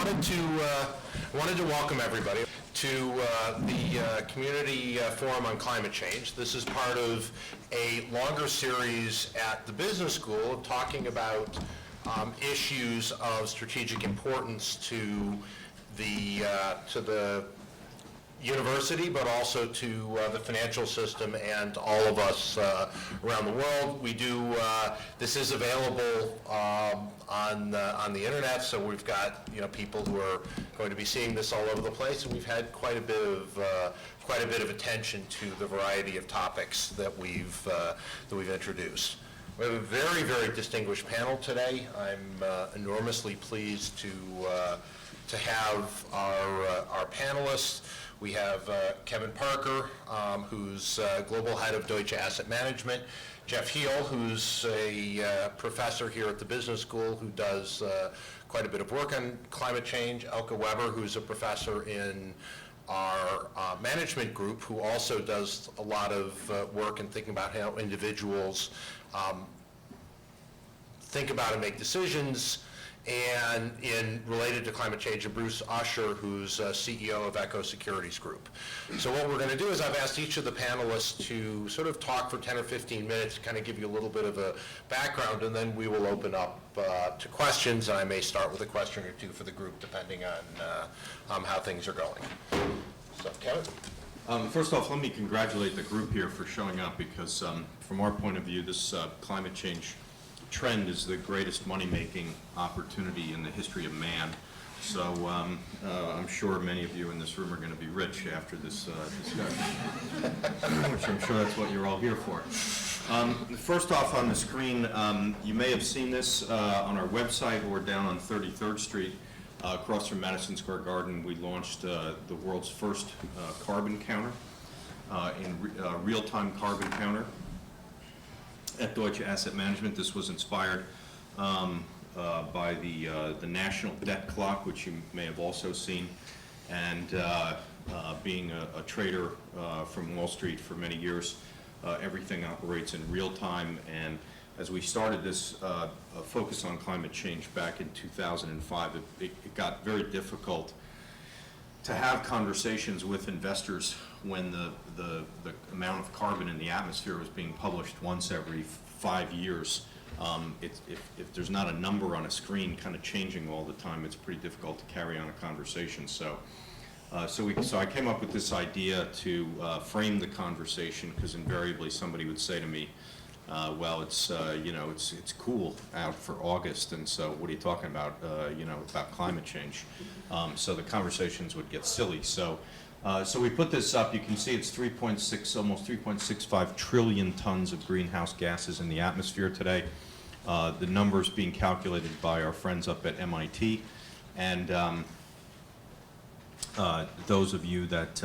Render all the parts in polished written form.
wanted to welcome everybody to the Community Forum on Climate Change. This is part of a longer series at the business school talking about issues of strategic importance to the university, but also to the financial system and all of us around the world. We do, this is available on the internet, so we've got people who are going to be seeing this all over the place, and we've had quite a bit of attention to the variety of topics that we've introduced. We have a very, very distinguished panel today. I'm enormously pleased to have our panelists. We have Kevin Parker, who's Global Head of Deutsche Asset Management, Geoff Heal, who's a professor here at the Business School who does quite a bit of work on climate change, Elke Weber, who's a professor in our management group, who also does a lot of work in thinking about how individuals think about and make decisions, and related to climate change, and Bruce Usher, who's CEO of Eco Securities Group. So what we're going to do is I've asked each of the panelists to sort of talk for 10 or 15 minutes, kind of give you a little bit of a background, and then we will open up to questions, and I may start with a question or two for the group, depending on how things are going. So, Kevin? First off, let me congratulate the group here for showing up, because from our point of view, this climate change trend is the greatest money-making opportunity in the history of man. So I'm sure many of you in this room are going to be rich after this discussion, which I'm sure that's what you're all here for. First off, on the screen, you may have seen this on our website or down on 33rd Street across from Madison Square Garden. We launched the world's first carbon counter, real-time carbon counter at Deutsche Asset Management. This was inspired by the national debt clock, which you may have also seen, and being a trader from Wall Street for many years, everything operates in real time. And as we started this focus on climate change back in 2005, it got very difficult to have conversations with investors when the amount of carbon in the atmosphere was being published once every 5 years. If there's not a number on a screen kind of changing all the time, it's pretty difficult to carry on a conversation. So I came up with this idea to frame the conversation, because invariably somebody would say to me, well, it's cool out for August, and so what are you talking about, about climate change? So the conversations would get silly. So we put this up. You can see it's almost 3.65 trillion tons of greenhouse gases in the atmosphere today. The numbers being calculated by our friends up at MIT, and those of you that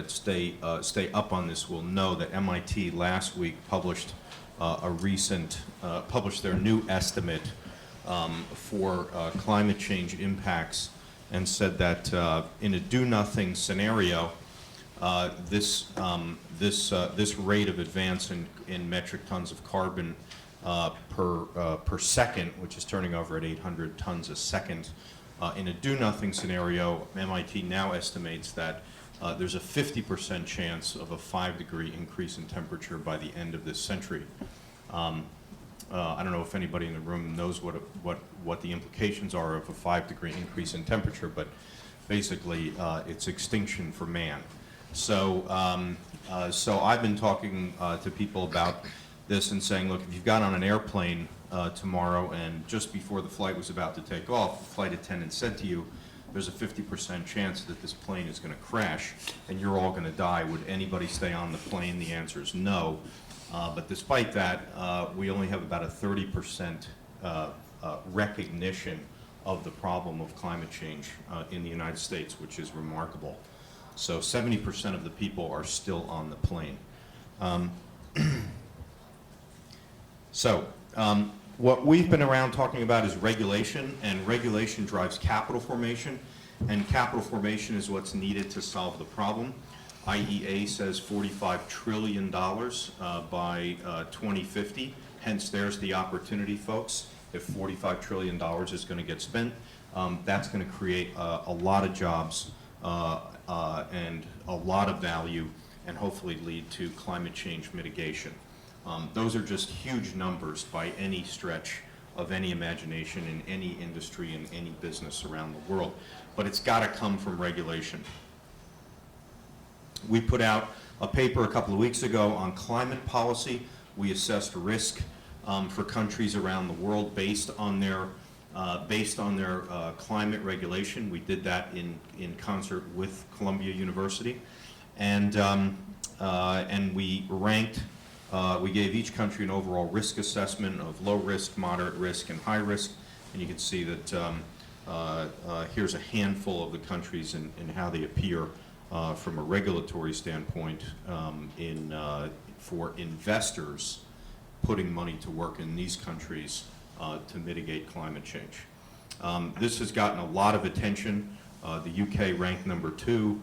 stay up on this will know that MIT last week published published their new estimate for climate change impacts, and said that in a do-nothing scenario, this rate of advance in metric tons of carbon per second, which is turning over at 800 tons a second, in a do-nothing scenario, MIT now estimates that there's a 50% chance of a 5-degree increase in temperature by the end of this century. I don't know if anybody in the room knows what the implications are of a 5-degree increase in temperature, but basically it's extinction for man. So I've been talking to people about this and saying, look, if you've got on an airplane tomorrow, and just before the flight was about to take off, the flight attendant said to you, there's a 50% chance that this plane is going to crash and you're all going to die. Would anybody stay on the plane? The answer is no. But despite that, we only have about a 30% recognition of the problem of climate change in the United States, which is remarkable. So 70% of the people are still on the plane. What we've been around talking about is regulation, and regulation drives capital formation, and capital formation is what's needed to solve the problem. IEA says $45 trillion by 2050, hence there's the opportunity, folks. if $45 trillion is going to get spent, that's going to create a lot of jobs and a lot of value, and hopefully lead to climate change mitigation. Those are just huge numbers by any stretch of any imagination in any industry, in any business around the world. But it's got to come from regulation. We put out a paper a couple of weeks ago on climate policy. We assessed risk for countries around the world based on their climate regulation. We did that in concert with Columbia University, and we ranked. We gave each country an overall risk assessment of low risk, moderate risk, and high risk. And you can see that here's a handful of the countries and how they appear from a regulatory standpoint for investors putting money to work in these countries to mitigate climate change. This has gotten a lot of attention. The UK ranked number 2.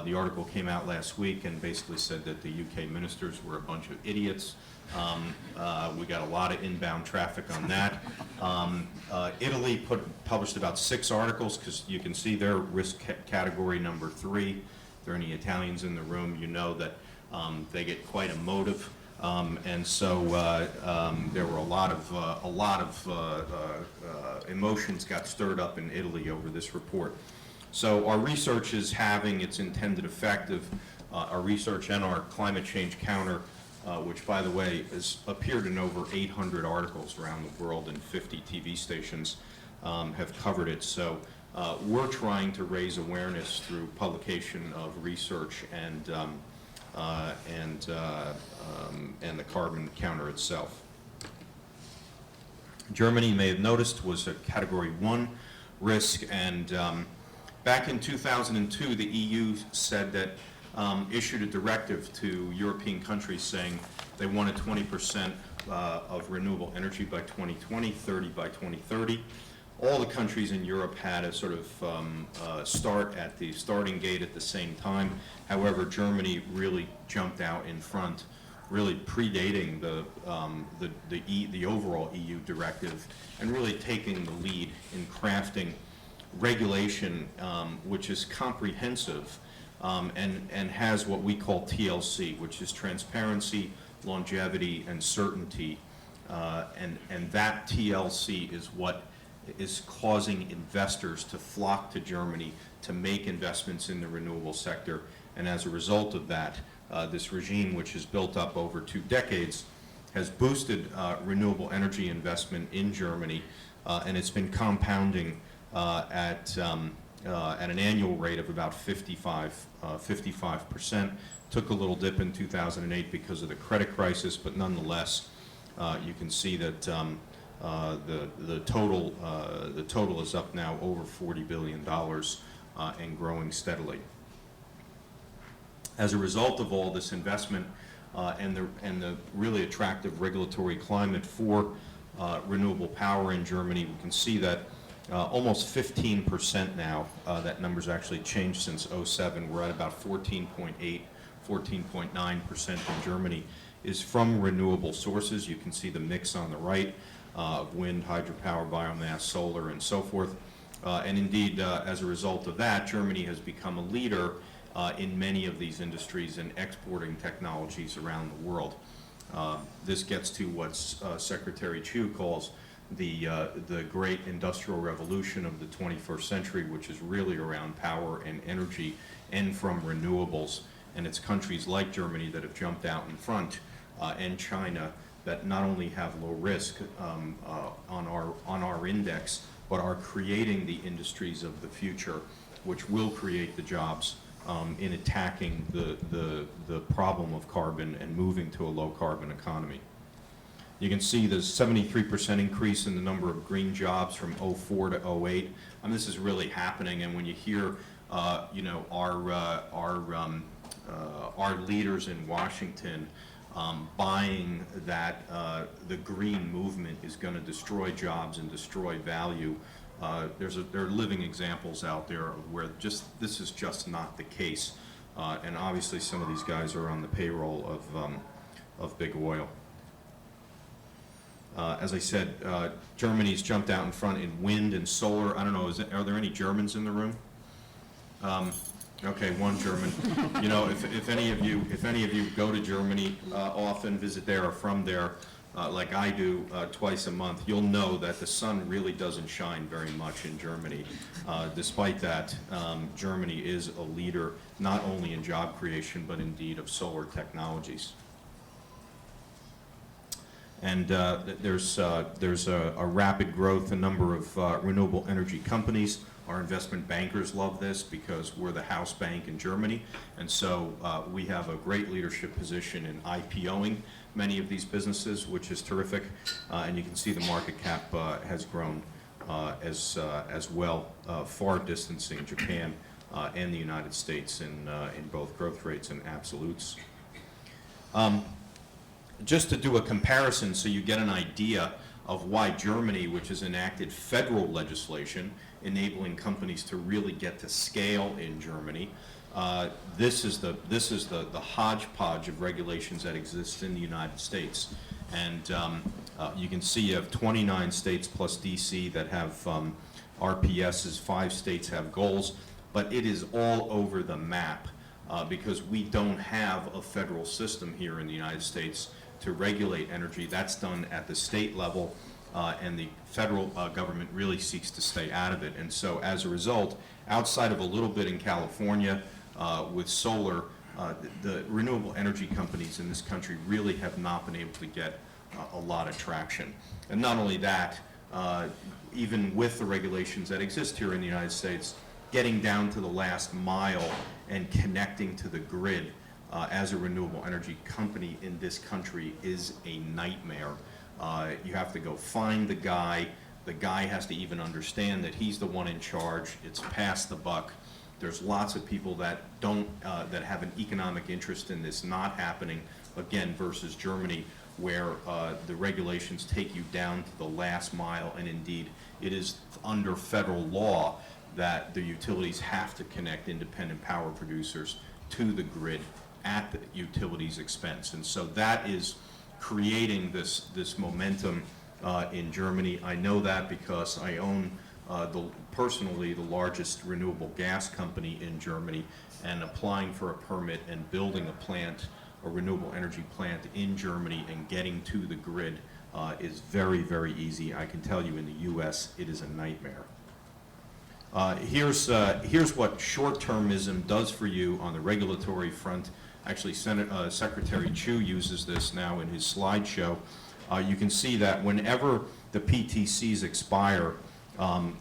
The article came out last week and basically said that the UK ministers were a bunch of idiots. We got a lot of inbound traffic on that. Italy published about 6 articles, because you can see their risk category number 3. If there are any Italians in the room, you know that they get quite emotive. And so there were a lot of emotions got stirred up in Italy over this report. So our research is having its intended effect of our research, and our climate change counter, which, by the way, has appeared in over 800 articles around the world, and 50 TV stations have covered it. So we're trying to raise awareness through publication of research and the carbon counter itself. Germany, you may have noticed, was a Category 1 risk, and back in 2002, the EU said that, issued a directive to European countries saying they wanted 20% of renewable energy by 2020, 30 by 2030. All the countries in Europe had a sort of start at the starting gate at the same time. However, Germany really jumped out in front, really predating the overall EU directive, and really taking the lead in crafting regulation which is comprehensive and has what we call TLC, which is transparency, longevity, and certainty. And that TLC is what is causing investors to flock to Germany to make investments in the renewable sector. And as a result of that, this regime, which is built up over 2 decades, has boosted renewable energy investment in Germany, and it's been compounding at an annual rate of about 55%. Took a little dip in 2008 because of the credit crisis, but nonetheless, you can see that the total is up now over $40 billion and growing steadily. As a result of all this investment and the really attractive regulatory climate for renewable power in Germany, we can see that almost 15% now, that number's actually changed since '07, we're at about 14.8, 14.9% in Germany, is from renewable sources. You can see the mix on the right of wind, hydropower, biomass, solar, and so forth. And indeed, as a result of that, Germany has become a leader in many of these industries and exporting technologies around the world. This gets to what Secretary Chu calls the great industrial revolution of the 21st century, which is really around power and energy and from renewables. And it's countries like Germany that have jumped out in front, and China, that not only have low risk on our index, but are creating the industries of the future, which will create the jobs in attacking the problem of carbon and moving to a low carbon economy. You can see the 73% increase in the number of green jobs from '04 to '08. And this is really happening. And when you hear, you know, our leaders in Washington buying that the green movement is going to destroy jobs and destroy value, there are living examples out there where this is just not the case. And obviously, some of these guys are on the payroll of big oil. As I said, Germany's jumped out in front in wind and solar. I don't know, are there any Germans in the room? Okay, one German. You know, if any of you go to Germany often, visit there or from there, like I do twice a month, you'll know that the sun really doesn't shine very much in Germany. Despite that, Germany is a leader not only in job creation but indeed of solar technologies. And there's a rapid growth, a number of renewable energy companies. Our investment bankers love this because we're the house bank in Germany, and so we have a great leadership position in IPOing many of these businesses, which is terrific, and you can see the market cap has grown as well, far distancing Japan and the United States in both growth rates and absolutes. Just to do a comparison so you get an idea of why Germany, which has enacted federal legislation enabling companies to really get to scale in Germany, this is the hodgepodge of regulations that exist in the United States. And you can see you have 29 states plus DC that have RPSs, 5 states have goals, but it is all over the map because we don't have a federal system here in the United States to regulate energy. That's done at the state level, and the federal government really seeks to stay out of it. And so as a result, outside of a little bit in California with solar, the renewable energy companies in this country really have not been able to get a lot of traction. And not only that, even with the regulations that exist here in the United States, getting down to the last mile and connecting to the grid as a renewable energy company in this country is a nightmare. You have to go find the guy. The guy has to even understand that he's the one in charge. It's past the buck. There's lots of people that don't, that have an economic interest in this not happening, again, versus Germany, where the regulations take you down to the last mile, and indeed, it is under federal law that the utilities have to connect independent power producers to the grid at the utilities' expense. And so that is creating this momentum in Germany. I know that because I own personally the largest renewable gas company in Germany, and applying for a permit and building a plant, a renewable energy plant in Germany and getting to the grid is very, very easy. I can tell you in the US it is a nightmare. Here's what short-termism does for you on the regulatory front. Actually, Secretary Chu uses this now in his slideshow. You can see that whenever the PTCs expire,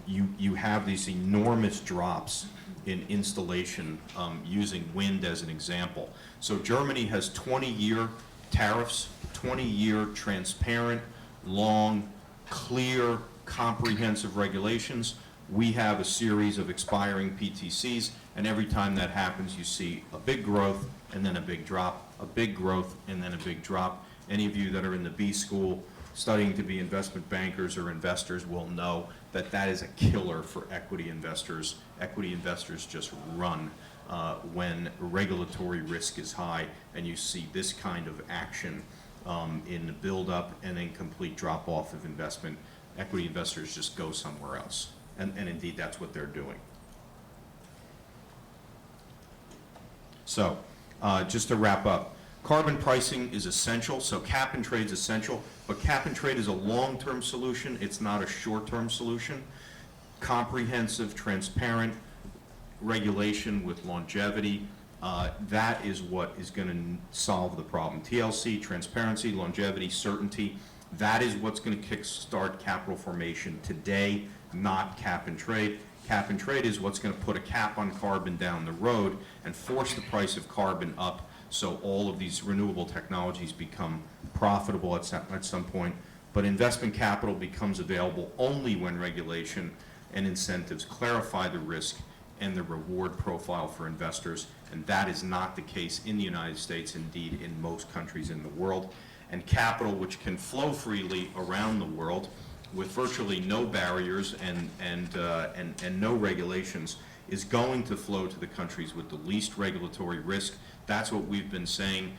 you have these enormous drops in installation using wind as an example. So Germany has 20-year tariffs, 20-year transparent, long, clear, comprehensive regulations. We have a series of expiring PTCs, and every time that happens, you see a big growth and then a big drop, a big growth and then a big drop. Any of you that are in the B school studying to be investment bankers or investors will know that that is a killer for equity investors. Equity investors just run when regulatory risk is high, and you see this kind of action in the build-up and then complete drop-off of investment. Equity investors just go somewhere else, and indeed that's what they're doing. So, just to wrap up, carbon pricing is essential, so cap and trade is essential, but cap and trade is a long-term solution, it's not a short-term solution. Comprehensive, transparent regulation with longevity, that is what is going to solve the problem. TLC, transparency, longevity, certainty, that is what's going to kickstart capital formation today, not cap and trade. Cap and trade is what's going to put a cap on carbon down the road and force the price of carbon up, so all of these renewable technologies become profitable at some point. But investment capital becomes available only when regulation and incentives clarify the risk and the reward profile for investors, and that is not the case in the United States, indeed in most countries in the world. And capital, which can flow freely around the world with virtually no barriers and no regulations, is going to flow to the countries with the least regulatory risk. That's what we've been saying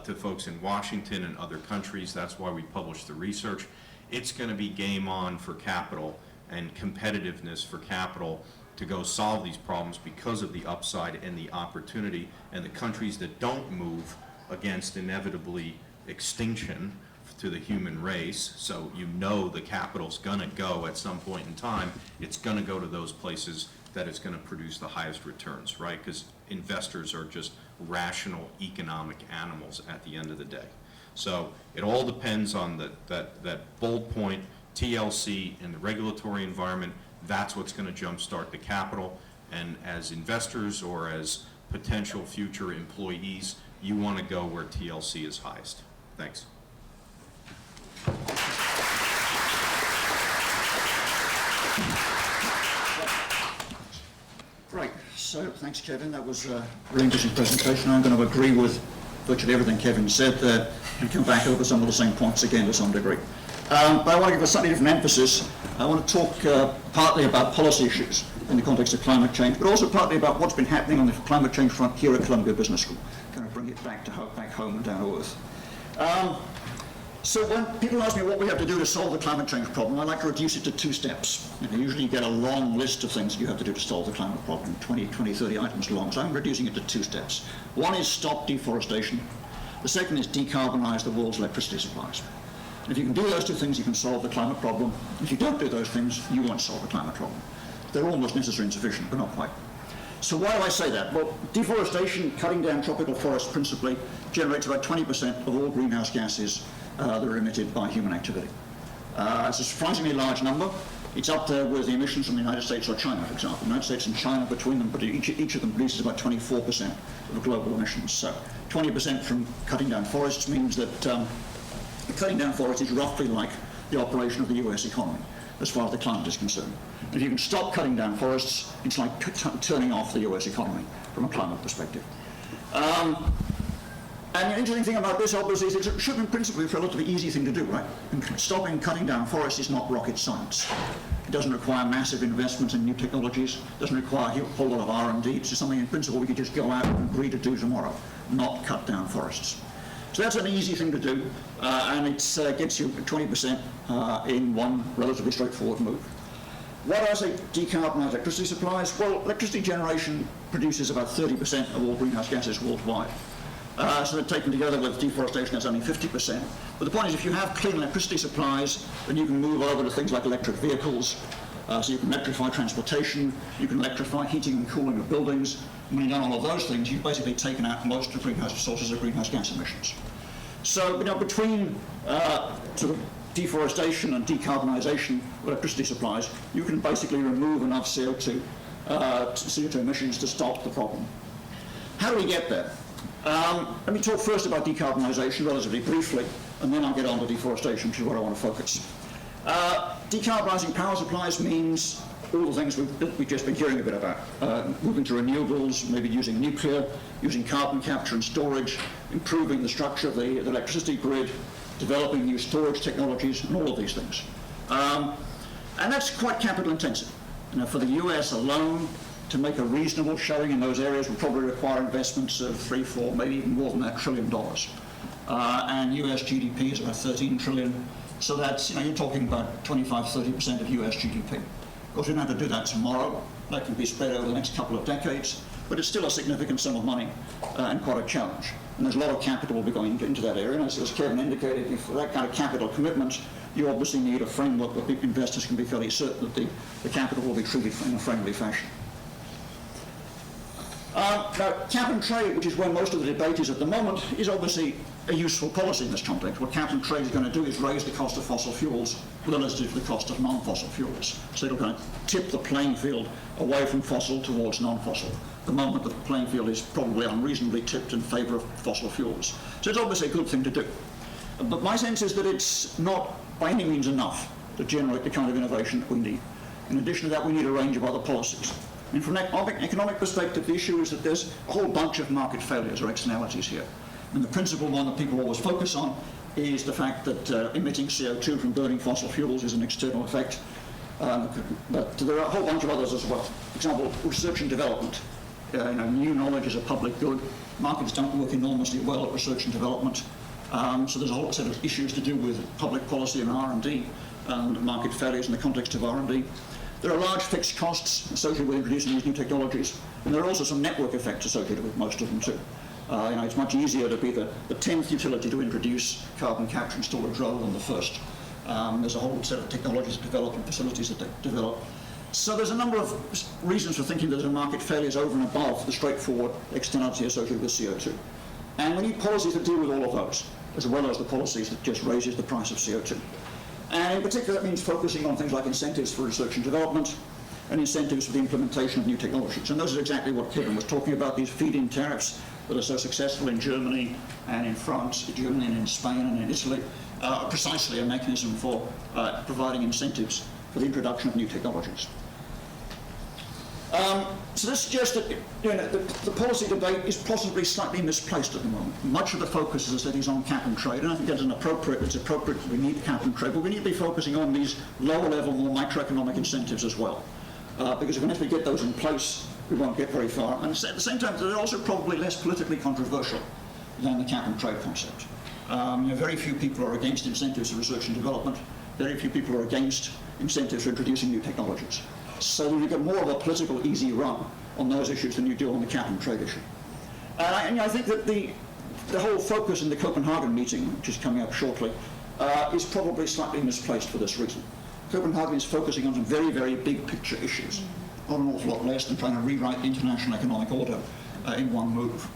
to folks in Washington and other countries. That's why we publish the research. it's going to be game on for capital and competitiveness for capital to go solve these problems because of the upside and the opportunity. And the countries that don't move against inevitably extinction to the human race, so you know the capital's going to go at some point in time, it's going to go to those places that it's going to produce the highest returns, right? Because investors are just rational economic animals at the end of the day. So it all depends on that bold point, TLC, and the regulatory environment. That's what's going to jumpstart the capital. And as investors or as potential future employees, you want to go where TLC is highest. Thanks. Great. So thanks, Kevin. That was a really interesting presentation. I'm going to agree with virtually everything Kevin said there and come back over some of the same points again to some degree. But I want to give a slightly different emphasis. I want to talk partly about policy issues in the context of climate change, but also partly about what's been happening on the climate change front here at Columbia Business School. Kind of bring it back home and down to earth. So when people ask me what we have to do to solve the climate change problem, I like to reduce it to 2 steps. Usually you get a long list of things you have to do to solve the climate problem, 20, 30 items long, so I'm reducing it to 2 steps. One is stop deforestation. The second is decarbonize the world's electricity supplies. And if you can do those 2 things, you can solve the climate problem. If you don't do those things, you won't solve the climate problem. They're almost necessary and sufficient, but not quite. So why do I say that? Well, deforestation, cutting down tropical forests principally, generates about 20% of all greenhouse gases that are emitted by human activity. It's a surprisingly large number. It's up there with the emissions from the United States or China, for example. The United States and China, between them, each of them produces about 24% of the global emissions. So 20% from cutting down forests means that cutting down forests is roughly like the operation of the US economy, as far as the climate is concerned. And if you can stop cutting down forests, it's like turning off the US economy from a climate perspective. And the interesting thing about this, obviously, is it should in principle be a relatively easy thing to do, right? And stopping cutting down forests is not rocket science. It doesn't require massive investments in new technologies. It doesn't require a whole lot of R&D. It's just something in principle we could just go out and agree to do tomorrow, not cut down forests. So that's an easy thing to do, and it gets you 20% in one relatively straightforward move. Why do I say decarbonize electricity supplies? Well, electricity generation produces about 30% of all greenhouse gases worldwide. So they're taken together with deforestation, that's only 50%. But the point is, if you have clean electricity supplies, then you can move over to things like electric vehicles. So you can electrify transportation, you can electrify heating and cooling of buildings. When you've done all of those things, you've basically taken out most of the sources of greenhouse gas emissions. So, between sort of deforestation and decarbonisation of electricity supplies, you can basically remove enough CO2 emissions to stop the problem. How do we get there? Let me talk first about decarbonisation relatively briefly, and then I'll get on to deforestation, which is where I want to focus. Decarbonising power supplies means all the things we've just been hearing a bit about. Moving to renewables, maybe using nuclear, using carbon capture and storage, improving the structure of the electricity grid, developing new storage technologies, and all of these things. And that's quite capital intensive. For the US alone, to make a reasonable showing in those areas would probably require investments of 3, 4, maybe even more than that, $1 trillion. And US GDP is about 13 trillion. So that's, you're talking about 25-30% of US GDP. Of course, we don't have to do that tomorrow. That can be spread over the next couple of decades, but it's still a significant sum of money and quite a challenge. And there's a lot of capital will be going into that area. And as Kevin indicated, for that kind of capital commitment, you obviously need a framework where investors can be fairly certain that the capital will be treated in a friendly fashion. Now, cap and trade, which is where most of the debate is at the moment, is obviously a useful policy in this context. What cap and trade is going to do is raise the cost of fossil fuels relative to the cost of non-fossil fuels. So it'll kind of tip the playing field away from fossil towards non-fossil. At the moment, the playing field is probably unreasonably tipped in favour of fossil fuels. So it's obviously a good thing to do. But my sense is that it's not by any means enough to generate the kind of innovation that we need. In addition to that, we need a range of other policies. And from an economic perspective, the issue is that there's a whole bunch of market failures or externalities here. And the principal one that people always focus on is the fact that emitting CO2 from burning fossil fuels is an external effect. But there are a whole bunch of others as well. For example, research and development. New knowledge is a public good. Markets don't work enormously well at research and development. So there's a whole set of issues to do with public policy and R&D and market failures in the context of R&D. There are large fixed costs associated with introducing these new technologies, and there are also some network effects associated with most of them too. It's much easier to be the 10th utility to introduce carbon capture and storage rather than the first. There's a whole set of technologies that develop and facilities that develop. So there's a number of reasons for thinking that there's a market failures over and above the straightforward externality associated with CO2. And we need policies that deal with all of those, as well as the policies that just raises the price of CO2. And in particular, that means focusing on things like incentives for research and development and incentives for the implementation of new technologies. And those are exactly what Kevin was talking about, these feed-in tariffs that are so successful in Germany and in France, Germany and in Spain and in Italy, are precisely a mechanism for providing incentives for the introduction of new technologies. So this suggests that the policy debate is possibly slightly misplaced at the moment. Much of the focus, as I said, is on cap and trade, and I think that's appropriate that we need cap and trade, but we need to be focusing on these lower level, more microeconomic incentives as well. Because unless we get those in place, we won't get very far. And at the same time, they're also probably less politically controversial than the cap and trade concept. Very few people are against incentives for research and development. Very few people are against incentives for introducing new technologies. So you get more of a political easy run on those issues than you do on the cap and trade issue. And I think that the whole focus in the Copenhagen meeting, which is coming up shortly, is probably slightly misplaced for this reason. Copenhagen is focusing on some very, very big picture issues, not an awful lot less than trying to rewrite the international economic order in one move.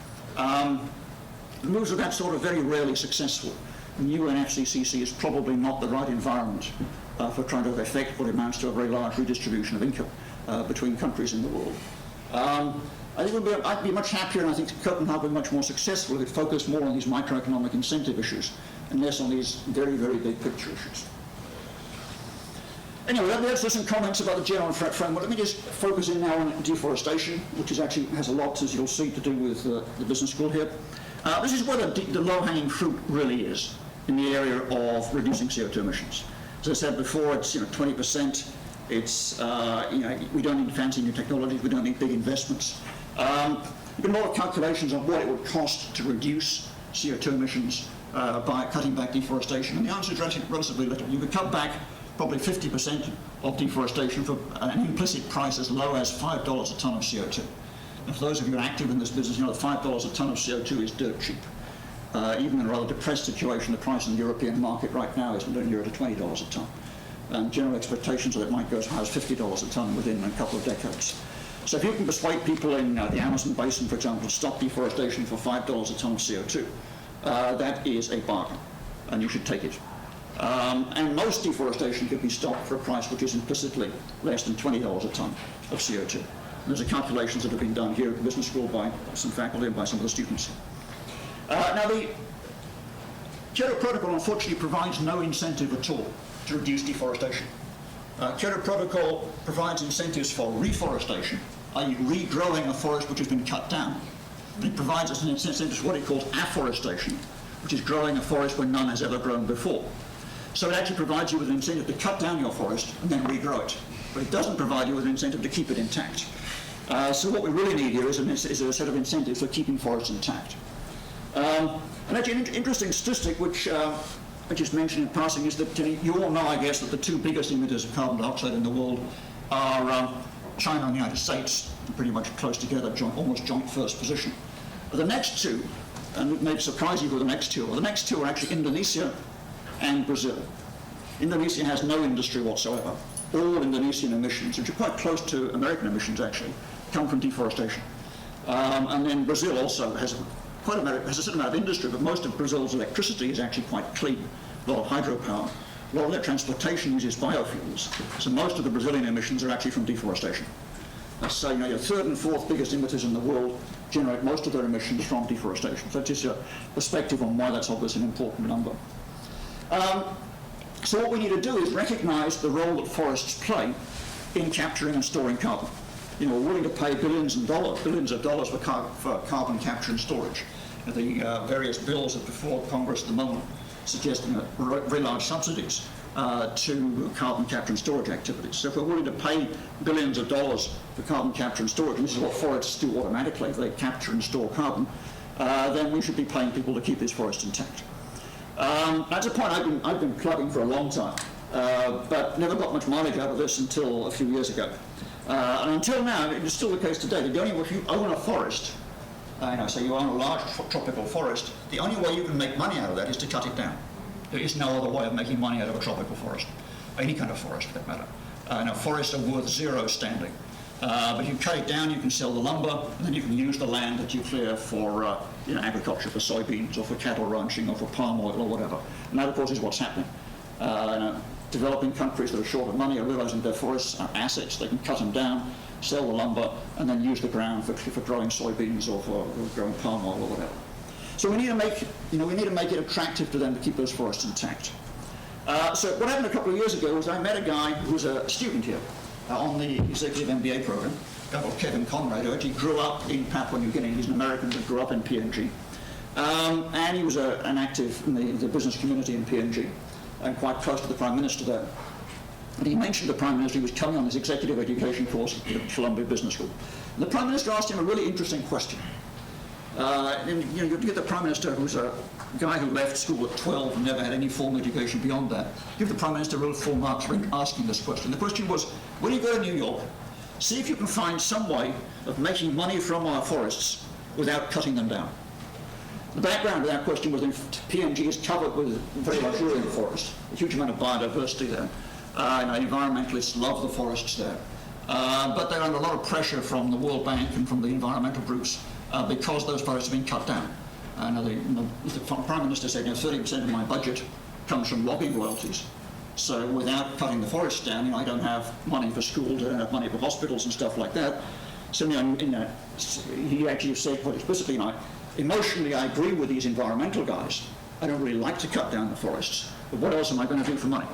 Moves of that sort are very rarely successful. The UNFCCC is probably not the right environment for trying to effect what amounts to a very large redistribution of income between countries in the world. I think I'd be much happier, and I think Copenhagen would be much more successful if it focused more on these microeconomic incentive issues and less on these very, very big picture issues. Anyway, let's do some comments about the general framework. Let me just focus in now on deforestation, which actually has a lot, as you'll see, to do with the business school here. This is where the low-hanging fruit really is in the area of reducing CO2 emissions. As I said before, it's 20%. It's we don't need fancy new technologies. We don't need big investments. There've been a lot of calculations on what it would cost to reduce CO2 emissions by cutting back deforestation, and the answer is relatively little. You could cut back probably 50% of deforestation for an implicit price as low as $5 a ton of CO2. And for those of you active in this business, you know that $5 a ton of CO2 is dirt cheap. Even in a rather depressed situation, the price in the European market right now is nearer to $20 a ton. And general expectations are that it might go as high as $50 a ton within a couple of decades. So if you can persuade people in the Amazon basin, for example, to stop deforestation for $5 a ton of CO2, that is a bargain, and you should take it. And most deforestation could be stopped for a price which is implicitly less than $20 a ton of CO2. And there's a calculations that have been done here at the business school by some faculty and by some of the students. Now, the Kyoto Protocol, unfortunately, provides no incentive at all to reduce deforestation. Kyoto Protocol provides incentives for reforestation, i.e. regrowing a forest which has been cut down. And it provides us an incentive for what it calls afforestation, which is growing a forest where none has ever grown before. So it actually provides you with an incentive to cut down your forest and then regrow it. But it doesn't provide you with an incentive to keep it intact. So what we really need here is a set of incentives for keeping forests intact. And actually an interesting statistic which I just mentioned in passing is that you all know, I guess, that the two biggest emitters of carbon dioxide in the world are China and the United States, pretty much close together, almost joint first position. But the next two, and it may surprise you who the next two are, actually Indonesia and Brazil. Indonesia has no industry whatsoever. All Indonesian emissions, which are quite close to American emissions actually, come from deforestation. And then Brazil also has a certain amount of industry, but most of Brazil's electricity is actually quite clean. A lot of hydropower. A lot of their transportation uses biofuels. So most of the Brazilian emissions are actually from deforestation. So your third and fourth biggest emitters in the world generate most of their emissions from deforestation. So just a perspective on why that's obviously an important number. So what we need to do is recognize the role that forests play in capturing and storing carbon. We're willing to pay billions of dollars for carbon capture and storage. The various bills that are before Congress at the moment suggesting very large subsidies to carbon capture and storage activities. So if we're willing to pay billions of dollars for carbon capture and storage, and this is what forests do automatically, they capture and store carbon, then we should be paying people to keep these forests intact. That's a point I've been plugging for a long time, but never got much mileage out of this until a few years ago. And until now, it's still the case today, that if you own a forest, so you own a large tropical forest, the only way you can make money out of that is to cut it down. There is no other way of making money out of a tropical forest, any kind of forest for that matter. Forests are worth zero standing. But you cut it down, you can sell the lumber, and then you can use the land that you clear for agriculture, for soybeans, or for cattle ranching, or for palm oil, or whatever. And that, of course, is what's happening. Developing countries that are short of money are realizing their forests are assets. They can cut them down, sell the lumber, and then use the ground for growing soybeans or for growing palm oil or whatever. So we need to make it attractive to them to keep those forests intact. So what happened a couple of years ago was I met a guy who was a student here on the executive MBA program, a guy called Kevin Conroy, who actually grew up in Papua New Guinea. He's an American that grew up in PNG. And he was an active in the business community in PNG and quite close to the Prime Minister there. And he mentioned the Prime Minister. He was coming on this executive education course at Columbia Business School. And the Prime Minister asked him a really interesting question. You get the Prime Minister, who's a guy who left school at 12 and never had any formal education beyond that, give the Prime Minister real full marks for asking this question. The question was, when you go to New York, see if you can find some way of making money from our forests without cutting them down. The background of that question was that PNG is covered with very luxuriant forests, a huge amount of biodiversity there. Environmentalists love the forests there. But they're under a lot of pressure from the World Bank and from the environmental groups because those forests have been cut down. The Prime Minister said, 30% of my budget comes from logging royalties. So without cutting the forests down, I don't have money for schools, I don't have money for hospitals and stuff like that. So he actually said quite explicitly, emotionally I agree with these environmental guys. I don't really like to cut down the forests, but what else am I going to do for money?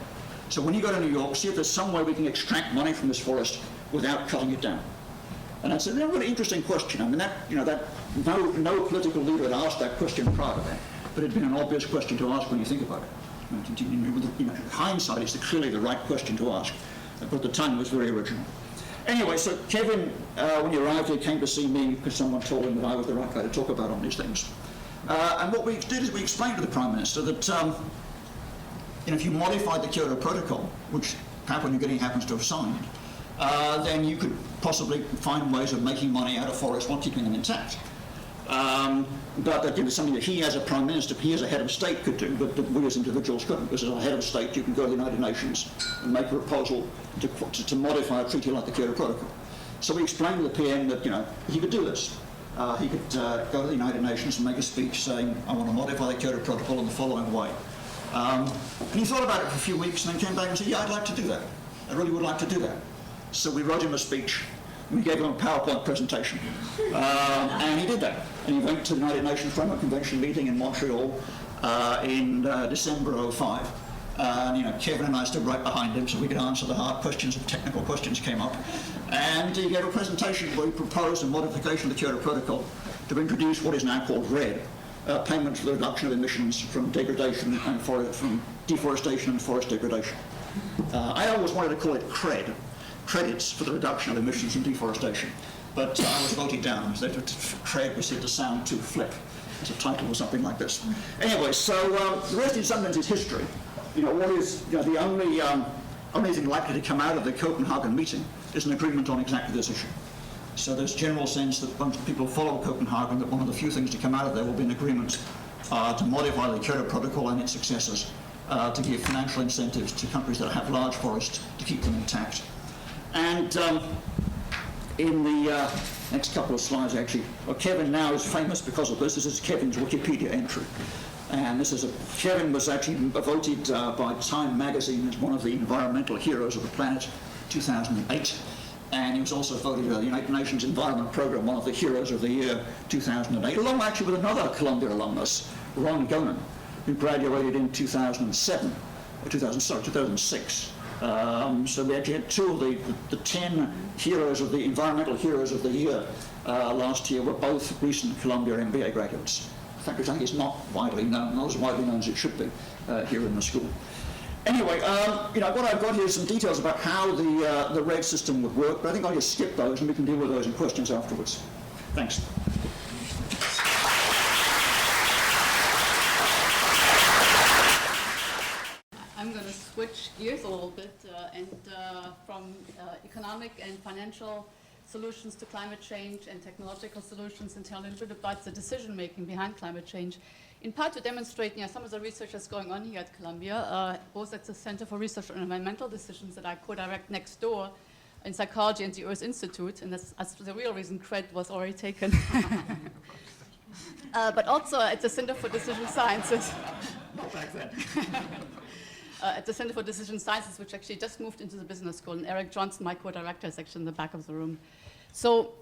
So when you go to New York, see if there's some way we can extract money from this forest without cutting it down. And that's a really interesting question. No political leader had asked that question prior to that, but it had been an obvious question to ask when you think about it. In hindsight, it's clearly the right question to ask, but at the time it was very original. Anyway, so Kevin, when he arrived here, came to see me because someone told him that I was the right guy to talk about on these things. And what we did is we explained to the Prime Minister that if you modified the Kyoto Protocol, which Papua New Guinea happens to have signed, then you could possibly find ways of making money out of forests while keeping them intact. But that is something that he as a Prime Minister, he as a head of state could do, but that we as individuals couldn't. Because as a head of state, you can go to the United Nations and make a proposal to modify a treaty like the Kyoto Protocol. So we explained to the PM that he could do this. He could go to the United Nations and make a speech saying, I want to modify the Kyoto Protocol in the following way. And he thought about it for a few weeks and then came back and said, yeah, I'd like to do that. I really would like to do that. So we wrote him a speech. We gave him a PowerPoint presentation. And he did that. And he went to the United Nations Framework Convention meeting in Montreal in December of 2005. Kevin and I stood right behind him so we could answer the hard questions if technical questions came up. And he gave a presentation where he proposed a modification of the Kyoto Protocol to introduce what is now called RED, payments for the reduction of emissions from degradation and from deforestation and forest degradation. I always wanted to call it CRED, credits for the reduction of emissions from deforestation, but I was voted down. CRED was said to sound too flip as a title or something like this. Anyway, so the rest in some sense is history. What is the only thing likely to come out of the Copenhagen meeting is an agreement on exactly this issue. So there's general sense that once people follow Copenhagen, that one of the few things to come out of there will be an agreement to modify the Kyoto Protocol and its successors to give financial incentives to countries that have large forests to keep them intact. And in the next couple of slides, actually, Kevin now is famous because of this. This is Kevin's Wikipedia entry. And Kevin was actually voted by Time magazine as one of the environmental heroes of the planet, 2008. And he was also voted by the United Nations Environment Programme one of the heroes of the year, 2008, along actually with another Columbia alumnus, Ron Gonen, who graduated in 2006. So we actually had two of the 10 heroes of the environmental heroes of the year last year were both recent Columbia MBA graduates. In fact, which I think is not widely known, not as widely known as it should be here in the school. Anyway, what I've got here is some details about how the RED system would work, but I think I'll just skip those and we can deal with those in questions afterwards. Thanks. switch gears a little bit and from economic and financial solutions to climate change and technological solutions, and tell a little bit about the decision-making behind climate change, in part to demonstrate some of the research that's going on here at Columbia, both at the Center for Research on Environmental Decisions that I co-direct next door in psychology and the Earth Institute, and that's the real reason credit was already taken. But also at the Center for Decision Sciences. Not back then. At the Center for Decision Sciences, which actually just moved into the business school, and Eric Johnson, my co-director, is actually in the back of the room. So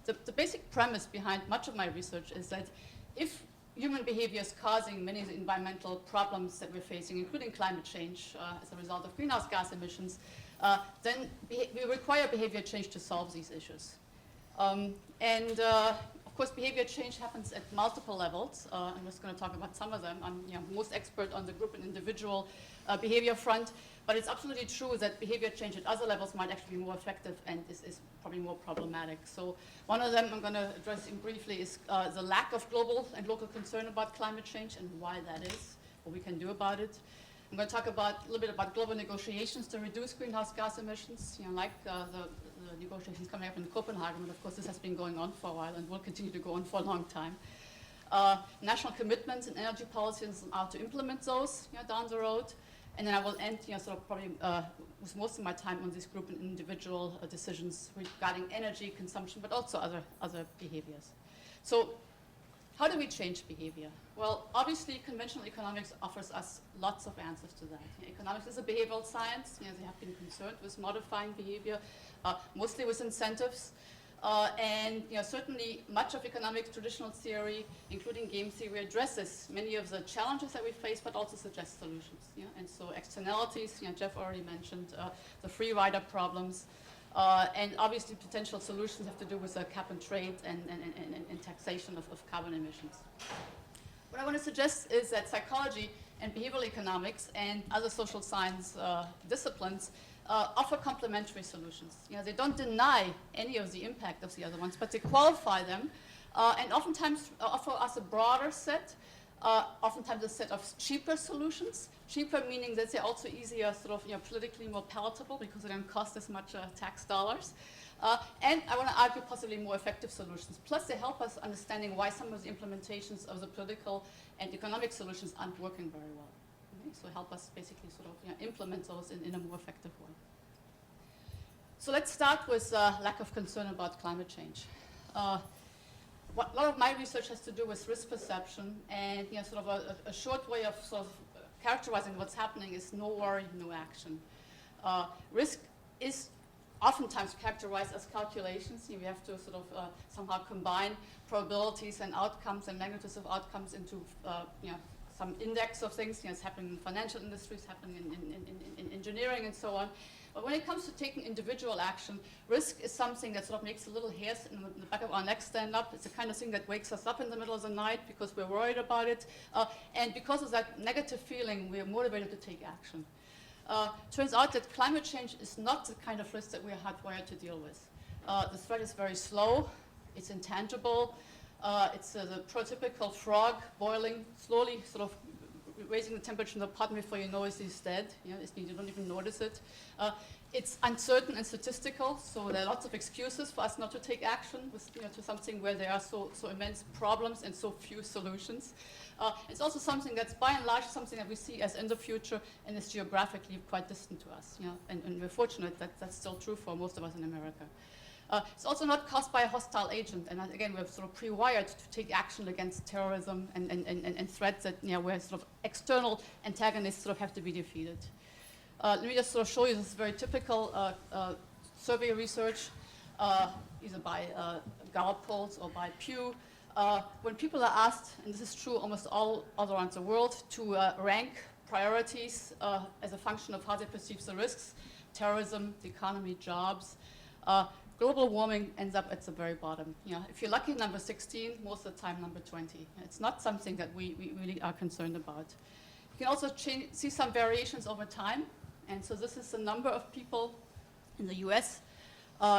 the basic premise behind much of my research is that if human behavior is causing many of the environmental problems that we're facing, including climate change as a result of greenhouse gas emissions, then we require behavior change to solve these issues. Of course, behavior change happens at multiple levels. I'm just going to talk about some of them. I'm most expert on the group and individual behavior front, but it's absolutely true that behavior change at other levels might actually be more effective and is probably more problematic. So one of them I'm going to address briefly is the lack of global and local concern about climate change and why that is, what we can do about it. I'm going to talk a little bit about global negotiations to reduce greenhouse gas emissions, like the negotiations coming up in Copenhagen, but of course this has been going on for a while and will continue to go on for a long time. National commitments and energy policies and how to implement those down the road. And then I will end sort of probably with most of my time on this group and individual decisions regarding energy consumption, but also other behaviors. So how do we change behavior? Well, obviously, conventional economics offers us lots of answers to that. Economics is a behavioral science. They have been concerned with modifying behavior, mostly with incentives. And certainly much of economics traditional theory, including game theory, addresses many of the challenges that we face, but also suggests solutions. And so externalities, Jeff already mentioned, the free rider problems, and obviously potential solutions have to do with cap and trade and taxation of carbon emissions. What I want to suggest is that psychology and behavioral economics and other social science disciplines offer complementary solutions. They don't deny any of the impact of the other ones, but they qualify them and oftentimes offer us a broader set, oftentimes a set of cheaper solutions. Cheaper meaning that they're also easier, sort of politically more palatable because they don't cost as much tax dollars. And I want to argue possibly more effective solutions. Plus they help us understanding why some of the implementations of the political and economic solutions aren't working very well. So help us basically sort of implement those in a more effective way. So let's start with lack of concern about climate change. A lot of my research has to do with risk perception, and sort of a short way of sort of characterizing what's happening is no worry, no action. Risk is oftentimes characterized as calculations. We have to sort of somehow combine probabilities and outcomes and magnitudes of outcomes into some index of things. It's happening in financial industries, happening in engineering and so on. But when it comes to taking individual action, risk is something that sort of makes a little hairs in the back of our neck stand up. It's the kind of thing that wakes us up in the middle of the night because we're worried about it. And because of that negative feeling, we're motivated to take action. Turns out that climate change is not the kind of risk that we're hardwired to deal with. The threat is very slow. It's intangible. It's the prototypical frog boiling slowly, sort of raising the temperature in the pot before you know he's dead. You don't even notice it. It's uncertain and statistical, so there are lots of excuses for us not to take action with, to something where there are so immense problems and so few solutions. It's also something that's by and large something that we see as in the future and is geographically quite distant to us. And we're fortunate that that's still true for most of us in America. It's also not caused by a hostile agent, and again, we're sort of pre-wired to take action against terrorism and threats that where sort of external antagonists sort of have to be defeated. Let me just sort of show you this very typical survey research, either by Gallup polls or by Pew. When people are asked, and this is true almost all around the world, to rank priorities as a function of how they perceive the risks, terrorism, the economy, jobs, global warming ends up at the very bottom. If you're lucky, number 16, most of the time number 20. It's not something that we really are concerned about. You can also see some variations over time. And so this is the number of people in the US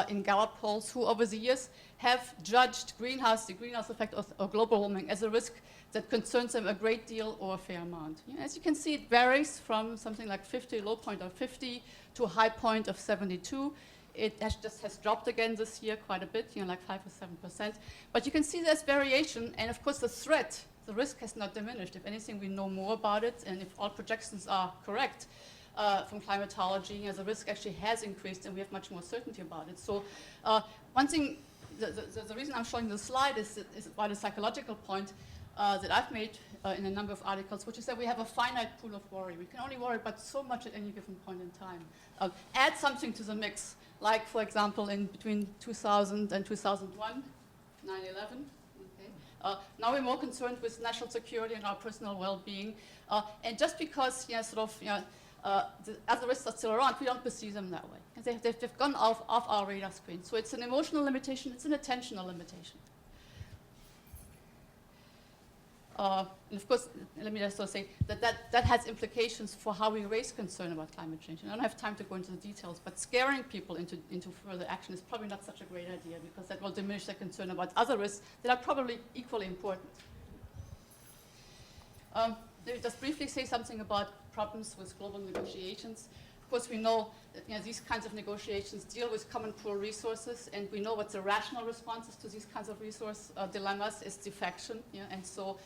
in Garrett polls who over the years have judged the greenhouse effect of global warming as a risk that concerns them a great deal or a fair amount. As you can see, it varies from something like 50, low point of 50, to a high point of 72. It just has dropped again this year quite a bit, like 5 or 7%. But you can see there's variation, and of course the threat, the risk has not diminished. If anything, we know more about it, and if all projections are correct from climatology, the risk actually has increased, and we have much more certainty about it. So one thing, the reason I'm showing this slide is about a psychological point that I've made in a number of articles, which is that we have a finite pool of worry. We can only worry about so much at any given point in time. Add something to the mix, like, for example, in between 2000 and 2001, 9/11. Okay. Now we're more concerned with national security and our personal well-being. And just because the other risks are still around, we don't perceive them that way. They've gone off our radar screen. So it's an emotional limitation, it's an attentional limitation. And of course, let me just sort of say that has implications for how we raise concern about climate change. And I don't have time to go into the details, but scaring people into further action is probably not such a great idea, because that will diminish their concern about other risks that are probably equally important. Let me just briefly say something about problems with global negotiations. Of course, we know that these kinds of negotiations deal with common poor resources, and we know what the rational responses to these kinds of resource dilemmas is defection. And so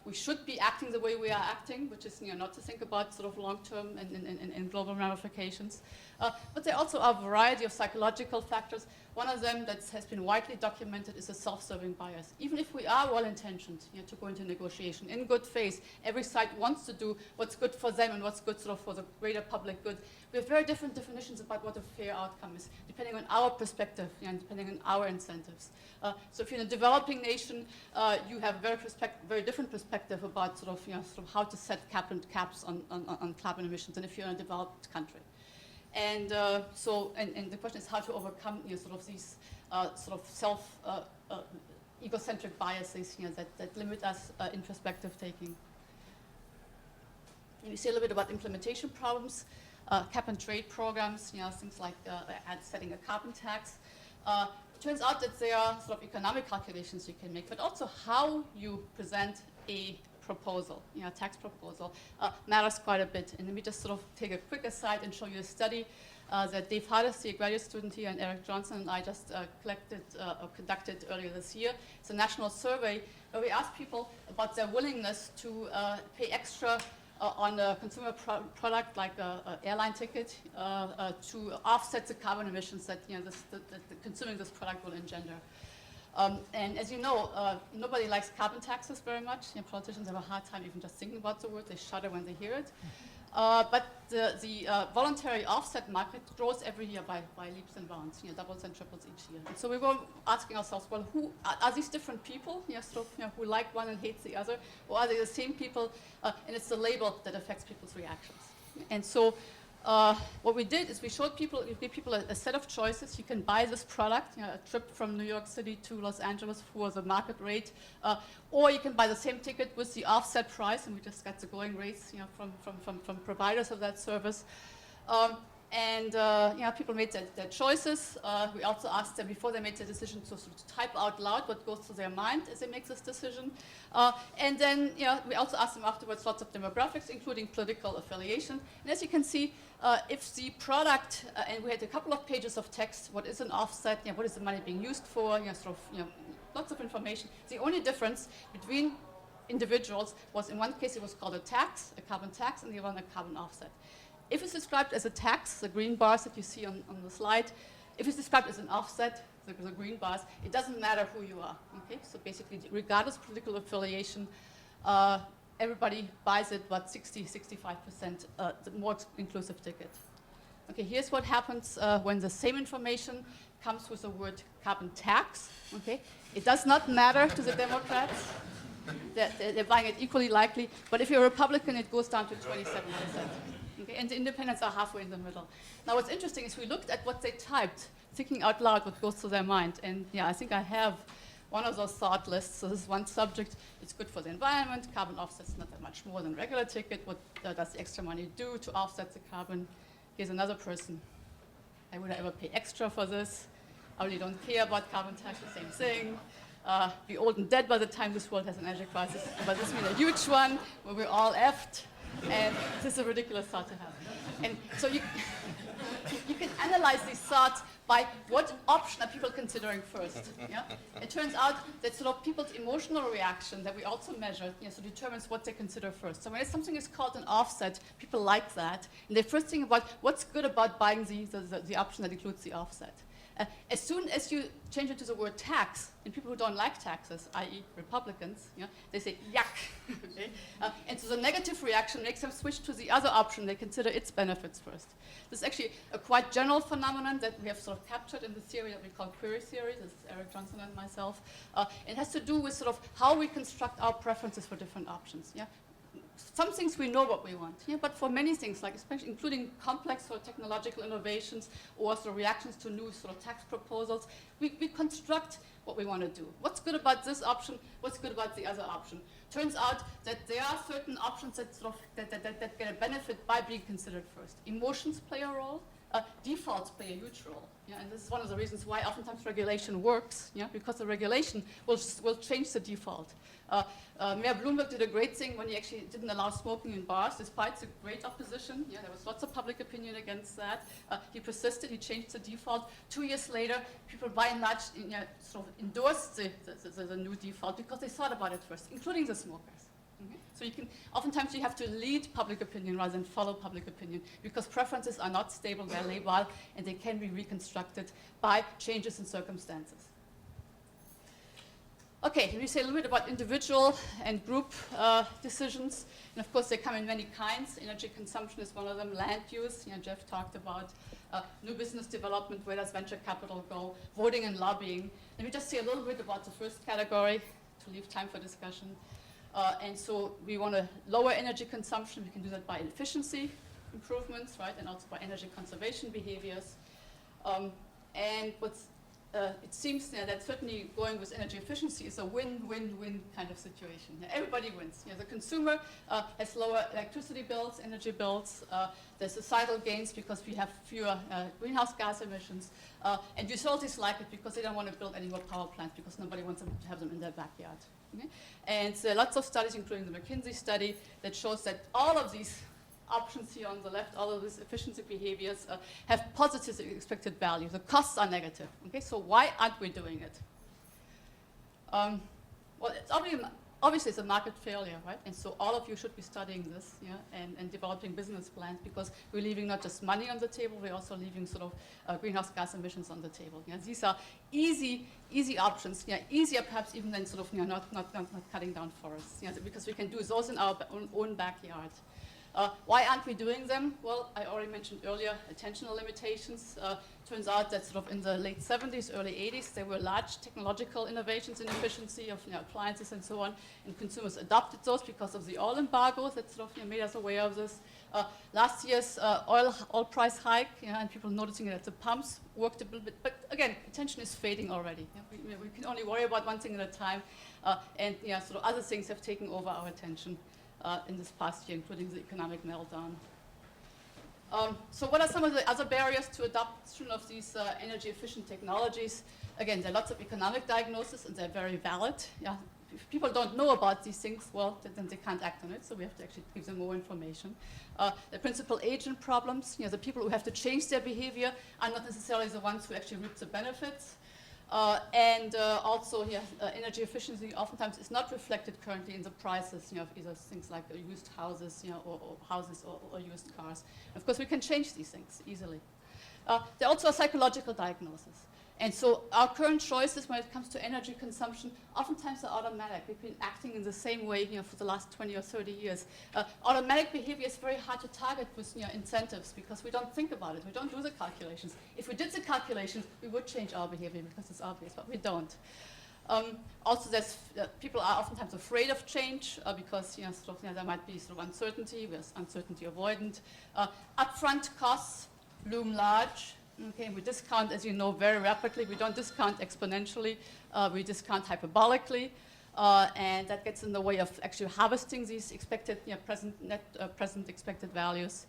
we should be acting the way we are acting, which is not to think about sort of long-term and global ramifications. But there also are a variety of psychological factors. One of them that has been widely documented is a self-serving bias. Even if we are well-intentioned to go into negotiation in good faith, every side wants to do what's good for them and what's good sort of for the greater public good. We have very different definitions about what a fair outcome is, depending on our perspective and depending on our incentives. So if you're in a developing nation, you have a very different perspective about sort of how to set caps on carbon emissions than if you're in a developed country. And so the question is how to overcome sort of these sort of self egocentric biases that limit us in perspective taking. And we see a little bit about implementation problems, cap and trade programs, things like setting a carbon tax. It turns out that there are sort of economic calculations you can make, but also how you present a proposal, tax proposal, matters quite a bit. And let me just sort of take a quick aside and show you a study that Dave Hardesty, a graduate student here, and Eric Johnson and I just conducted earlier this year. It's a national survey where we asked people about their willingness to pay extra on a consumer product like an airline ticket to offset the carbon emissions that consuming this product will engender. And as you know, nobody likes carbon taxes very much. Politicians have a hard time even just thinking about the word. They shudder when they hear it. But the voluntary offset market grows every year by leaps and bounds, doubles and triples each year. And so we were asking ourselves, well, who are these different people, who like one and hate the other, or are they the same people? And it's the label that affects people's reactions. And so what we did is we gave people a set of choices. You can buy this product, a trip from New York City to Los Angeles for the market rate, or you can buy the same ticket with the offset price, and we just got the going rates from providers of that service. People made their choices. We also asked them before they made their decision to sort of type out loud what goes through their mind as they make this decision. And then we also asked them afterwards lots of demographics, including political affiliation. And as you can see, if the product, and we had a couple of pages of text, what is an offset, what is the money being used for, lots of information. The only difference between individuals was in one case it was called a tax, a carbon tax, and the other one a carbon offset. If it's described as a tax, the green bars that you see on the slide, if it's described as an offset, the green bars, it doesn't matter who you are. Okay? So basically, regardless of political affiliation, everybody buys it, but 65% the more inclusive ticket. Okay, here's what happens when the same information comes with the word carbon tax. Okay? It does not matter to the Democrats. They're buying it equally likely, but if you're a Republican, it goes down to 27%. Okay, and the independents are halfway in the middle. Now what's interesting is we looked at what they typed, thinking out loud what goes through their mind. And I think I have one of those thought lists. So this is one subject. It's good for the environment. Carbon offsets not that much more than regular ticket. What does the extra money do to offset the carbon? Here's another person. Would I ever pay extra for this? I really don't care about carbon tax, the same thing. Be old and dead by the time this world has an energy crisis, but this means a huge one where we're all effed, and this is a ridiculous thought to have. And so you can analyze these thoughts by what option are people considering first. Yeah? It turns out that sort of people's emotional reaction that we also measure so determines what they consider first. So when something is called an offset, people like that, and they first think about what's good about buying the option that includes the offset. As soon as you change it to the word tax, and people who don't like taxes, i.e. Republicans, they say, yuck. Okay? And so the negative reaction makes them switch to the other option. They consider its benefits first. This is actually a quite general phenomenon that we have sort of captured in the theory that we call query theory. This is Eric Johnson and myself. It has to do with sort of how we construct our preferences for different options. Yeah? Some things we know what we want, but for many things, like especially including complex sort of technological innovations or sort of reactions to new sort of tax proposals, we construct what we want to do. What's good about this option? What's good about the other option? Turns out that there are certain options that sort of that get a benefit by being considered first. Emotions play a role. Defaults play a huge role. And this is one of the reasons why oftentimes regulation works, because the regulation will change the default. Mayor Bloomberg did a great thing when he actually didn't allow smoking in bars, despite the great opposition. There was lots of public opinion against that. He persisted, he changed the default. 2 years later, people by and large sort of endorsed the new default because they thought about it first, including the smokers. So oftentimes you have to lead public opinion rather than follow public opinion because preferences are not stable, they're labile, and they can be reconstructed by changes in circumstances. Okay, let me say a little bit about individual and group decisions. And of course, they come in many kinds. Energy consumption is one of them. Land use, Jeff talked about. New business development, where does venture capital go? Voting and lobbying. Let me just say a little bit about the first category to leave time for discussion. And so we want to lower energy consumption. We can do that by efficiency improvements, right, and also by energy conservation behaviors. And it seems that certainly going with energy efficiency is a win-win-win kind of situation. Everybody wins. The consumer has lower electricity bills, energy bills. There's societal gains because we have fewer greenhouse gas emissions. And utilities like it because they don't want to build any more power plants because nobody wants them to have them in their backyard. Okay? And lots of studies, including the McKinsey study, that shows that all of these options here on the left, all of these efficiency behaviors have positive expected value. The costs are negative. Okay, so why aren't we doing it? Well, it's obviously it's a market failure, right? And so all of you should be studying this, and developing business plans because we're leaving not just money on the table, we're also leaving sort of greenhouse gas emissions on the table. These are easy options. Easier perhaps even than sort of not cutting down forests. Because we can do those in our own backyard. Why aren't we doing them? Well, I already mentioned earlier attentional limitations. Turns out that sort of in the late 70s, early 80s, there were large technological innovations in efficiency of appliances and so on, and consumers adopted those because of the oil embargo that sort of made us aware of this. Last year's oil price hike, and people noticing it at the pumps worked a little bit, but again, attention is fading already. We can only worry about one thing at a time, and sort of other things have taken over our attention. In this past year, including the economic meltdown. So what are some of the other barriers to adoption of these energy efficient technologies? Again, there are lots of economic diagnoses and they're very valid. If people don't know about these things, well, then they can't act on it, so we have to actually give them more information. The principal agent problems, the people who have to change their behavior are not necessarily the ones who actually reap the benefits. And also, energy efficiency oftentimes is not reflected currently in the prices, of either things like used houses, or houses or used cars. And of course, we can change these things easily. There are also a psychological diagnosis. And so our current choices when it comes to energy consumption oftentimes are automatic. We've been acting in the same way for the last 20 or 30 years. Automatic behavior is very hard to target with incentives because we don't think about it. We don't do the calculations. If we did the calculations, we would change our behavior because it's obvious, but we don't. Also, people are oftentimes afraid of change because there might be sort of uncertainty. There's uncertainty avoidant. Upfront costs loom large. Okay, we discount, as you know, very rapidly. We don't discount exponentially. We discount hyperbolically. And that gets in the way of actually harvesting these expected, present expected values.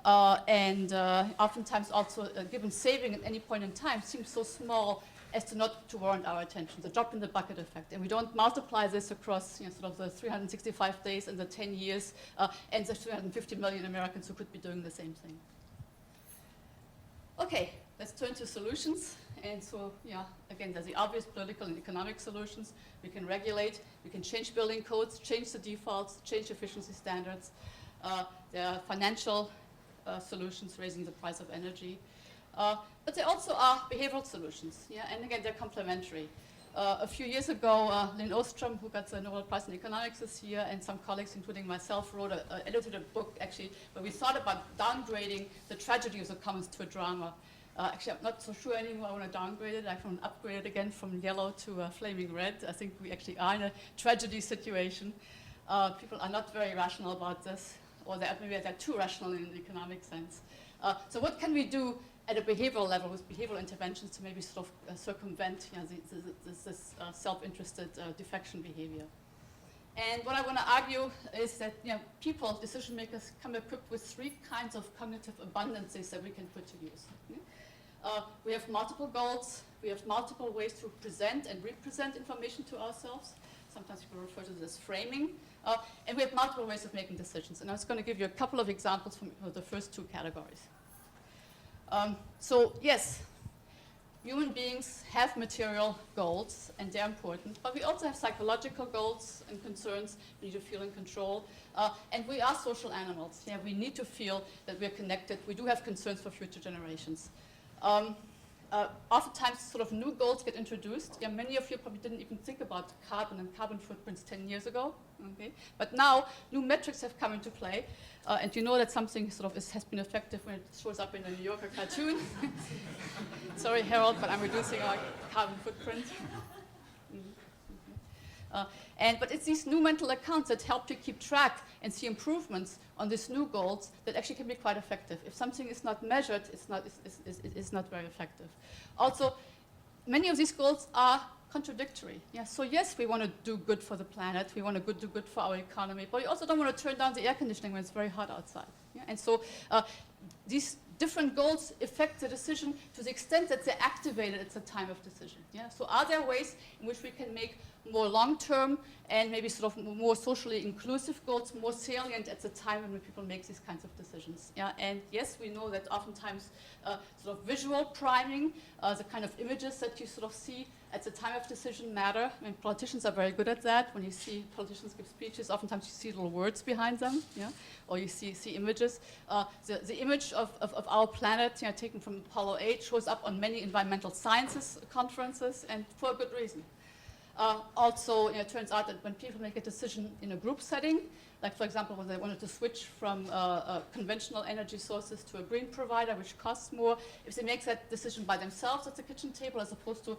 and oftentimes also given saving at any point in time seems so small as to not to warrant our attention, the drop in the bucket effect. And we don't multiply this across sort of the 365 days and the 10 years and the 350 million Americans who could be doing the same thing. Okay, let's turn to solutions. And so, again, there's the obvious political and economic solutions. We can regulate, we can change building codes, change the defaults, change efficiency standards. There are financial solutions, raising the price of energy. But there also are behavioral solutions, and again, they're complementary. A few years ago, Lynn Ostrom, who got the Nobel Prize in Economics this year, and some colleagues, including myself, edited a book, actually, where we thought about downgrading the tragedy of the commons to a drama. Actually, I'm not so sure anymore I want to downgrade it. I want to upgrade it again from yellow to flaming red. I think we actually are in a tragedy situation. People are not very rational about this, or maybe they're too rational in the economic sense. So what can we do at a behavioral level with behavioral interventions to maybe sort of circumvent this self-interested defection behavior? And what I want to argue is that people, decision makers, come equipped with three kinds of cognitive abundances that we can put to use. We have multiple goals, we have multiple ways to present and represent information to ourselves. Sometimes people refer to this as framing. And we have multiple ways of making decisions. And I was going to give you a couple of examples from the first two categories. So yes, human beings have material goals, and they're important, but we also have psychological goals and concerns. We need to feel in control, and we are social animals. We need to feel that we're connected. We do have concerns for future generations. Oftentimes, sort of new goals get introduced. Many of you probably didn't even think about carbon and carbon footprints 10 years ago. Okay? But now, new metrics have come into play, and you know that something sort of has been effective when it shows up in a New Yorker cartoon. Sorry, Harold, but I'm reducing our carbon footprint. But it's these new mental accounts that help to keep track and see improvements on these new goals that actually can be quite effective. If something is not measured, it's not very effective. Also, many of these goals are contradictory. So yes, we want to do good for the planet, we want to do good for our economy, but we also don't want to turn down the air conditioning when it's very hot outside. And so these different goals affect the decision to the extent that they're activated at the time of decision. So are there ways in which we can make more long-term and maybe sort of more socially inclusive goals more salient at the time when people make these kinds of decisions? And yes, we know that oftentimes sort of visual priming, the kind of images that you sort of see at the time of decision matter. I mean, politicians are very good at that. When you see politicians give speeches, oftentimes you see little words behind them, or you see images. The image of our planet, taken from Apollo 8, shows up on many environmental sciences conferences, and for a good reason. Also, it turns out that when people make a decision in a group setting, like for example, when they wanted to switch from conventional energy sources to a green provider, which costs more, if they make that decision by themselves at the kitchen table as opposed to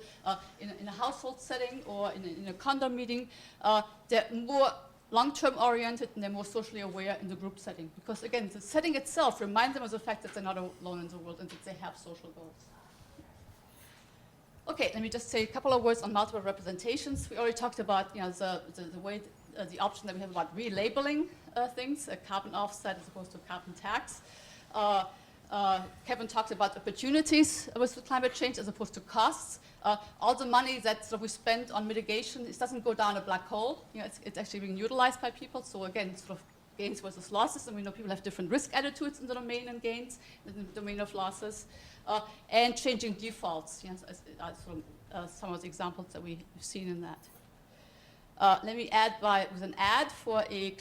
in a household setting or in a condo meeting, they're more long-term oriented and they're more socially aware in the group setting. Because again, the setting itself reminds them of the fact that they're not alone in the world and that they have social goals. Okay, let me just say a couple of words on multiple representations. We already talked about the way, the option that we have about relabeling things, a carbon offset as opposed to a carbon tax. Kevin talked about opportunities with climate change as opposed to costs. All the money that we spend on mitigation, it doesn't go down a black hole. It's actually being utilized by people. So again, sort of gains versus losses, and we know people have different risk attitudes in the domain and gains, in the domain of losses. And changing defaults, some of the examples that we've seen in that. Let me add with an ad for a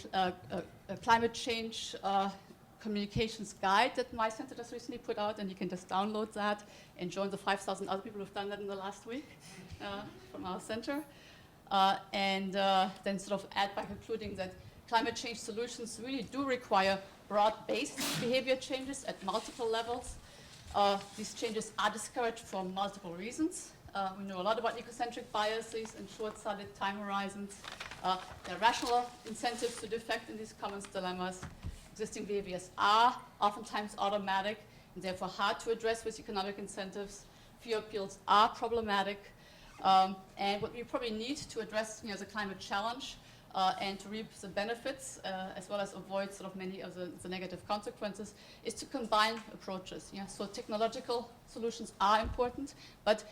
climate change communications guide that my center just recently put out, and you can just download that and join the 5,000 other people who've done that in the last week from our center. And then sort of add by concluding that climate change solutions really do require broad-based behavior changes at multiple levels. These changes are discouraged for multiple reasons. We know a lot about ecocentric biases and short-sighted time horizons. There are rational incentives to defect in these commons dilemmas. Existing behaviors are oftentimes automatic and therefore hard to address with economic incentives. Fear appeals are problematic. And what we probably need to address the climate challenge and to reap the benefits as well as avoid sort of many of the negative consequences is to combine approaches. Yeah? So technological solutions are important, but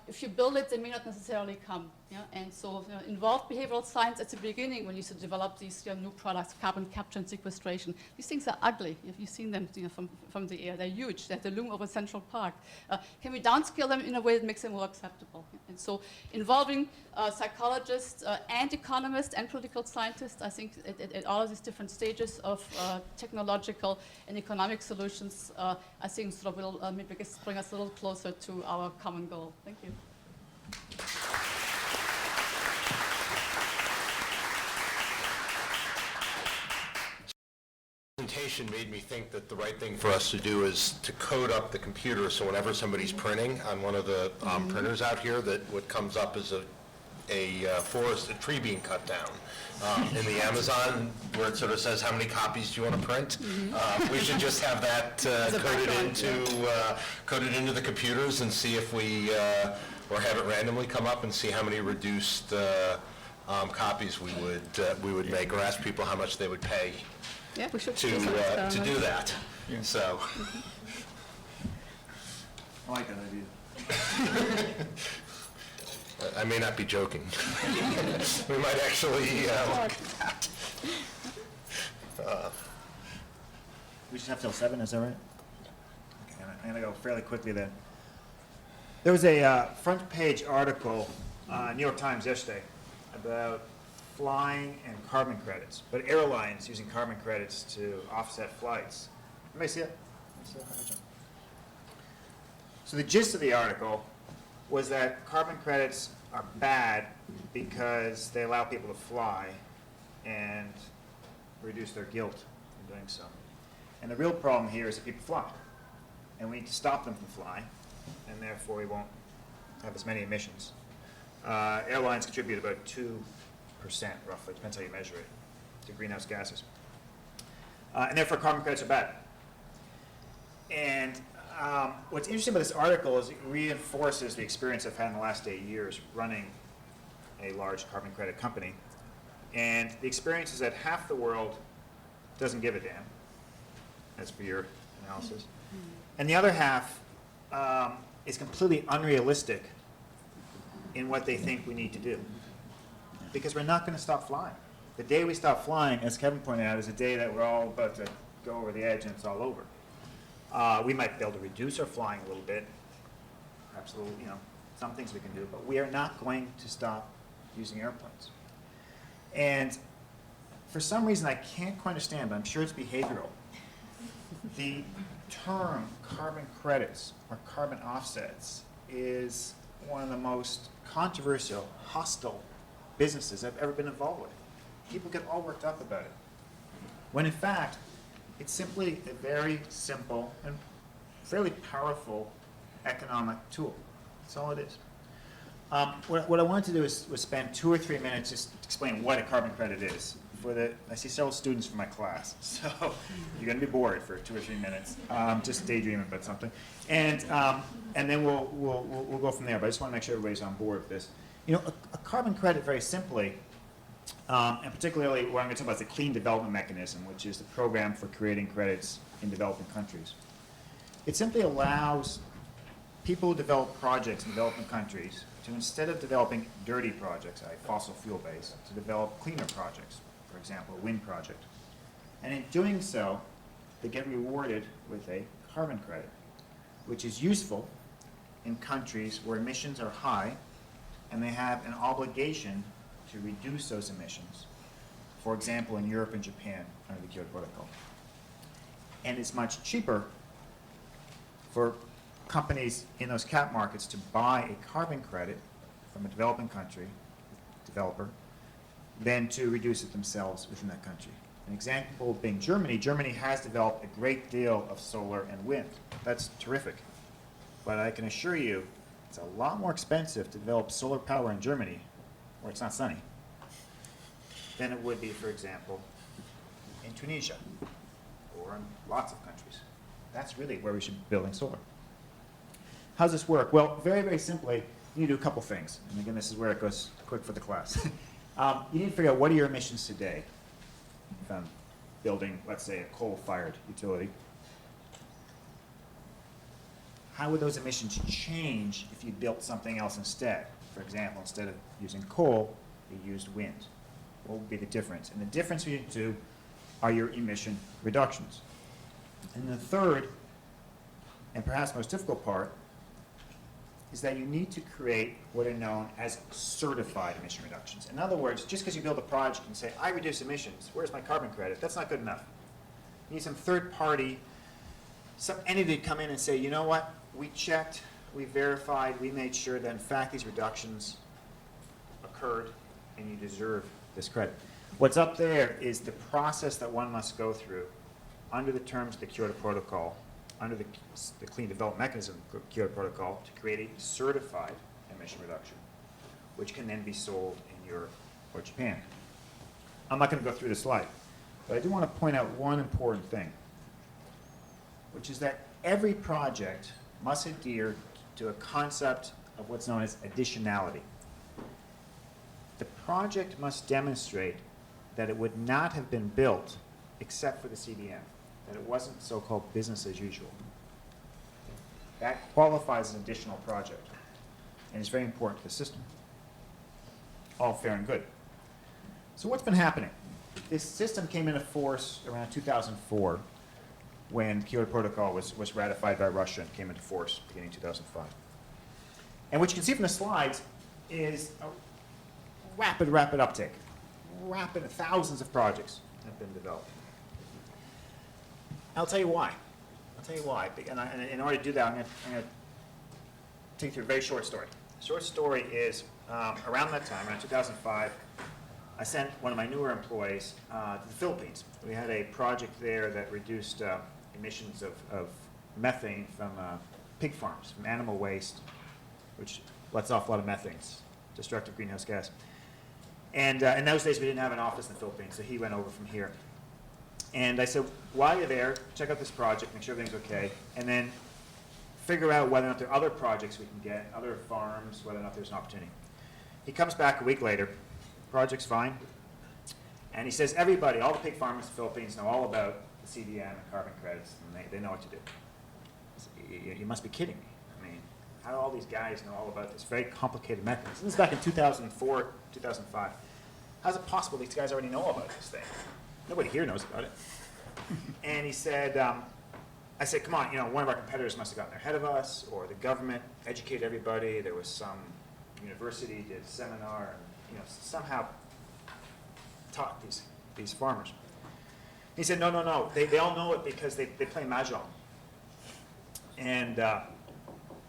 if you build it, they may not necessarily come. Yeah? And so involve behavioral science at the beginning when you develop these new products, carbon capture and sequestration. These things are ugly. If you've seen them from the air, they're huge. They have to loom over Central Park. Can we downscale them in a way that makes them more acceptable? And so involving psychologists and economists and political scientists, I think at all of these different stages of technological and economic solutions, I think sort of will maybe bring us a little closer to our common goal. Thank you. Presentation made me think that the right thing for us to do is to code up the computer so whenever somebody's printing on one of the printers out here, that what comes up is a tree being cut down. In the Amazon, where it sort of says how many copies do you want to print, we should just have that coded into the computers and see if we, or have it randomly come up and see how many reduced copies we would make, or ask people how much they would pay Yeah, we should to do that. Yeah. So. I like that idea. I may not be joking. We might actually look at that. We should have till 7, is that right? Okay, I'm gonna go fairly quickly then. There was a front page article, New York Times yesterday, about flying and carbon credits, but airlines using carbon credits to offset flights. Anybody see it? So the gist of the article was that carbon credits are bad because they allow people to fly and reduce their guilt in doing so. And the real problem here is that people fly, and we need to stop them from flying, and therefore we won't have as many emissions. Airlines contribute about 2%, roughly, depends how you measure it, to greenhouse gases. And therefore carbon credits are bad. And what's interesting about this article is it reinforces the experience I've had in the last 8 years running a large carbon credit company. And the experience is that half the world doesn't give a damn, as per your analysis. And the other half is completely unrealistic in what they think we need to do. Because we're not going to stop flying. The day we stop flying, as Kevin pointed out, is the day that we're all about to go over the edge and it's all over. We might be able to reduce our flying a little bit, perhaps a little, some things we can do, but we are not going to stop using airplanes. And for some reason I can't quite understand, but I'm sure it's behavioral. The term carbon credits or carbon offsets is one of the most controversial, hostile businesses I've ever been involved with. People get all worked up about it. When in fact, it's simply a very simple and fairly powerful economic tool. That's all it is. What I wanted to do was spend 2 or 3 minutes just to explain what a carbon credit is. I see several students from my class, so you're going to be bored for 2 or 3 minutes. Just daydreaming about something, and then we'll go from there. But I just want to make sure everybody's on board with this. A carbon credit, very simply, and particularly what I'm going to talk about is the Clean Development Mechanism, which is the program for creating credits in developing countries. It simply allows people who develop projects in developing countries to, instead of developing dirty projects, fossil fuel based, to develop cleaner projects, for example, a wind project. And in doing so, they get rewarded with a carbon credit, which is useful in countries where emissions are high and they have an obligation to reduce those emissions. For example, in Europe and Japan under the Kyoto Protocol. And it's much cheaper for companies in those cap markets to buy a carbon credit from a developing country, developer, than to reduce it themselves within that country. An example being Germany. Germany has developed a great deal of solar and wind. That's terrific. But I can assure you, it's a lot more expensive to develop solar power in Germany, where it's not sunny, than it would be, for example, in Tunisia, or in lots of countries. That's really where we should be building solar. How does this work? Well, very, very simply, you do a couple things. And again, this is where it goes quick for the class. You need to figure out what are your emissions today from building, let's say, a coal-fired utility. How would those emissions change if you built something else instead? For example, instead of using coal, you used wind. What would be the difference? And the difference between the two are your emission reductions. And the third, and perhaps most difficult part, is that you need to create what are known as certified emission reductions. In other words, just because you build a project and say, I reduce emissions, where's my carbon credit? That's not good enough. You need some third party, some entity to come in and say, you know what, we checked, we verified, we made sure that in fact these reductions occurred and you deserve this credit. What's up there is the process that one must go through under the terms of the Kyoto Protocol, under the Clean Development Mechanism Kyoto Protocol, to create a certified emission reduction, which can then be sold in Europe or Japan. I'm not going to go through the slide, but I do want to point out one important thing, which is that every project must adhere to a concept of what's known as additionality. The project must demonstrate that it would not have been built except for the CDM, that it wasn't so-called business as usual. That qualifies as an additional project, and it's very important to the system. All fair and good. So what's been happening? This system came into force around 2004 when the Kyoto Protocol was ratified by Russia and came into force beginning 2005. And what you can see from the slides is a rapid uptake. Thousands of projects have been developed. I'll tell you why. And in order to do that, I'm going to take you through a very short story. The short story is around that time, around 2005, I sent one of my newer employees to the Philippines. We had a project there that reduced emissions of methane from pig farms, from animal waste, which lets off a lot of methane, destructive greenhouse gas. And in those days, we didn't have an office in the Philippines, so he went over from here. And I said, while you're there, check out this project, make sure everything's okay, and then figure out whether or not there are other projects we can get, other farms, whether or not there's an opportunity. He comes back a week later, project's fine, and he says, everybody, all the pig farmers in the Philippines know all about the CDM and carbon credits, and they know what to do. I said, you must be kidding me. I mean, how do all these guys know all about this very complicated mechanism? This is back in 2004, 2005. How's it possible these guys already know about this thing? Nobody here knows about it. And he said, I said, come on, one of our competitors must have gotten ahead of us, or the government educated everybody. There was some university did a seminar, and somehow taught these farmers. He said, no. They all know it because they play mahjong. And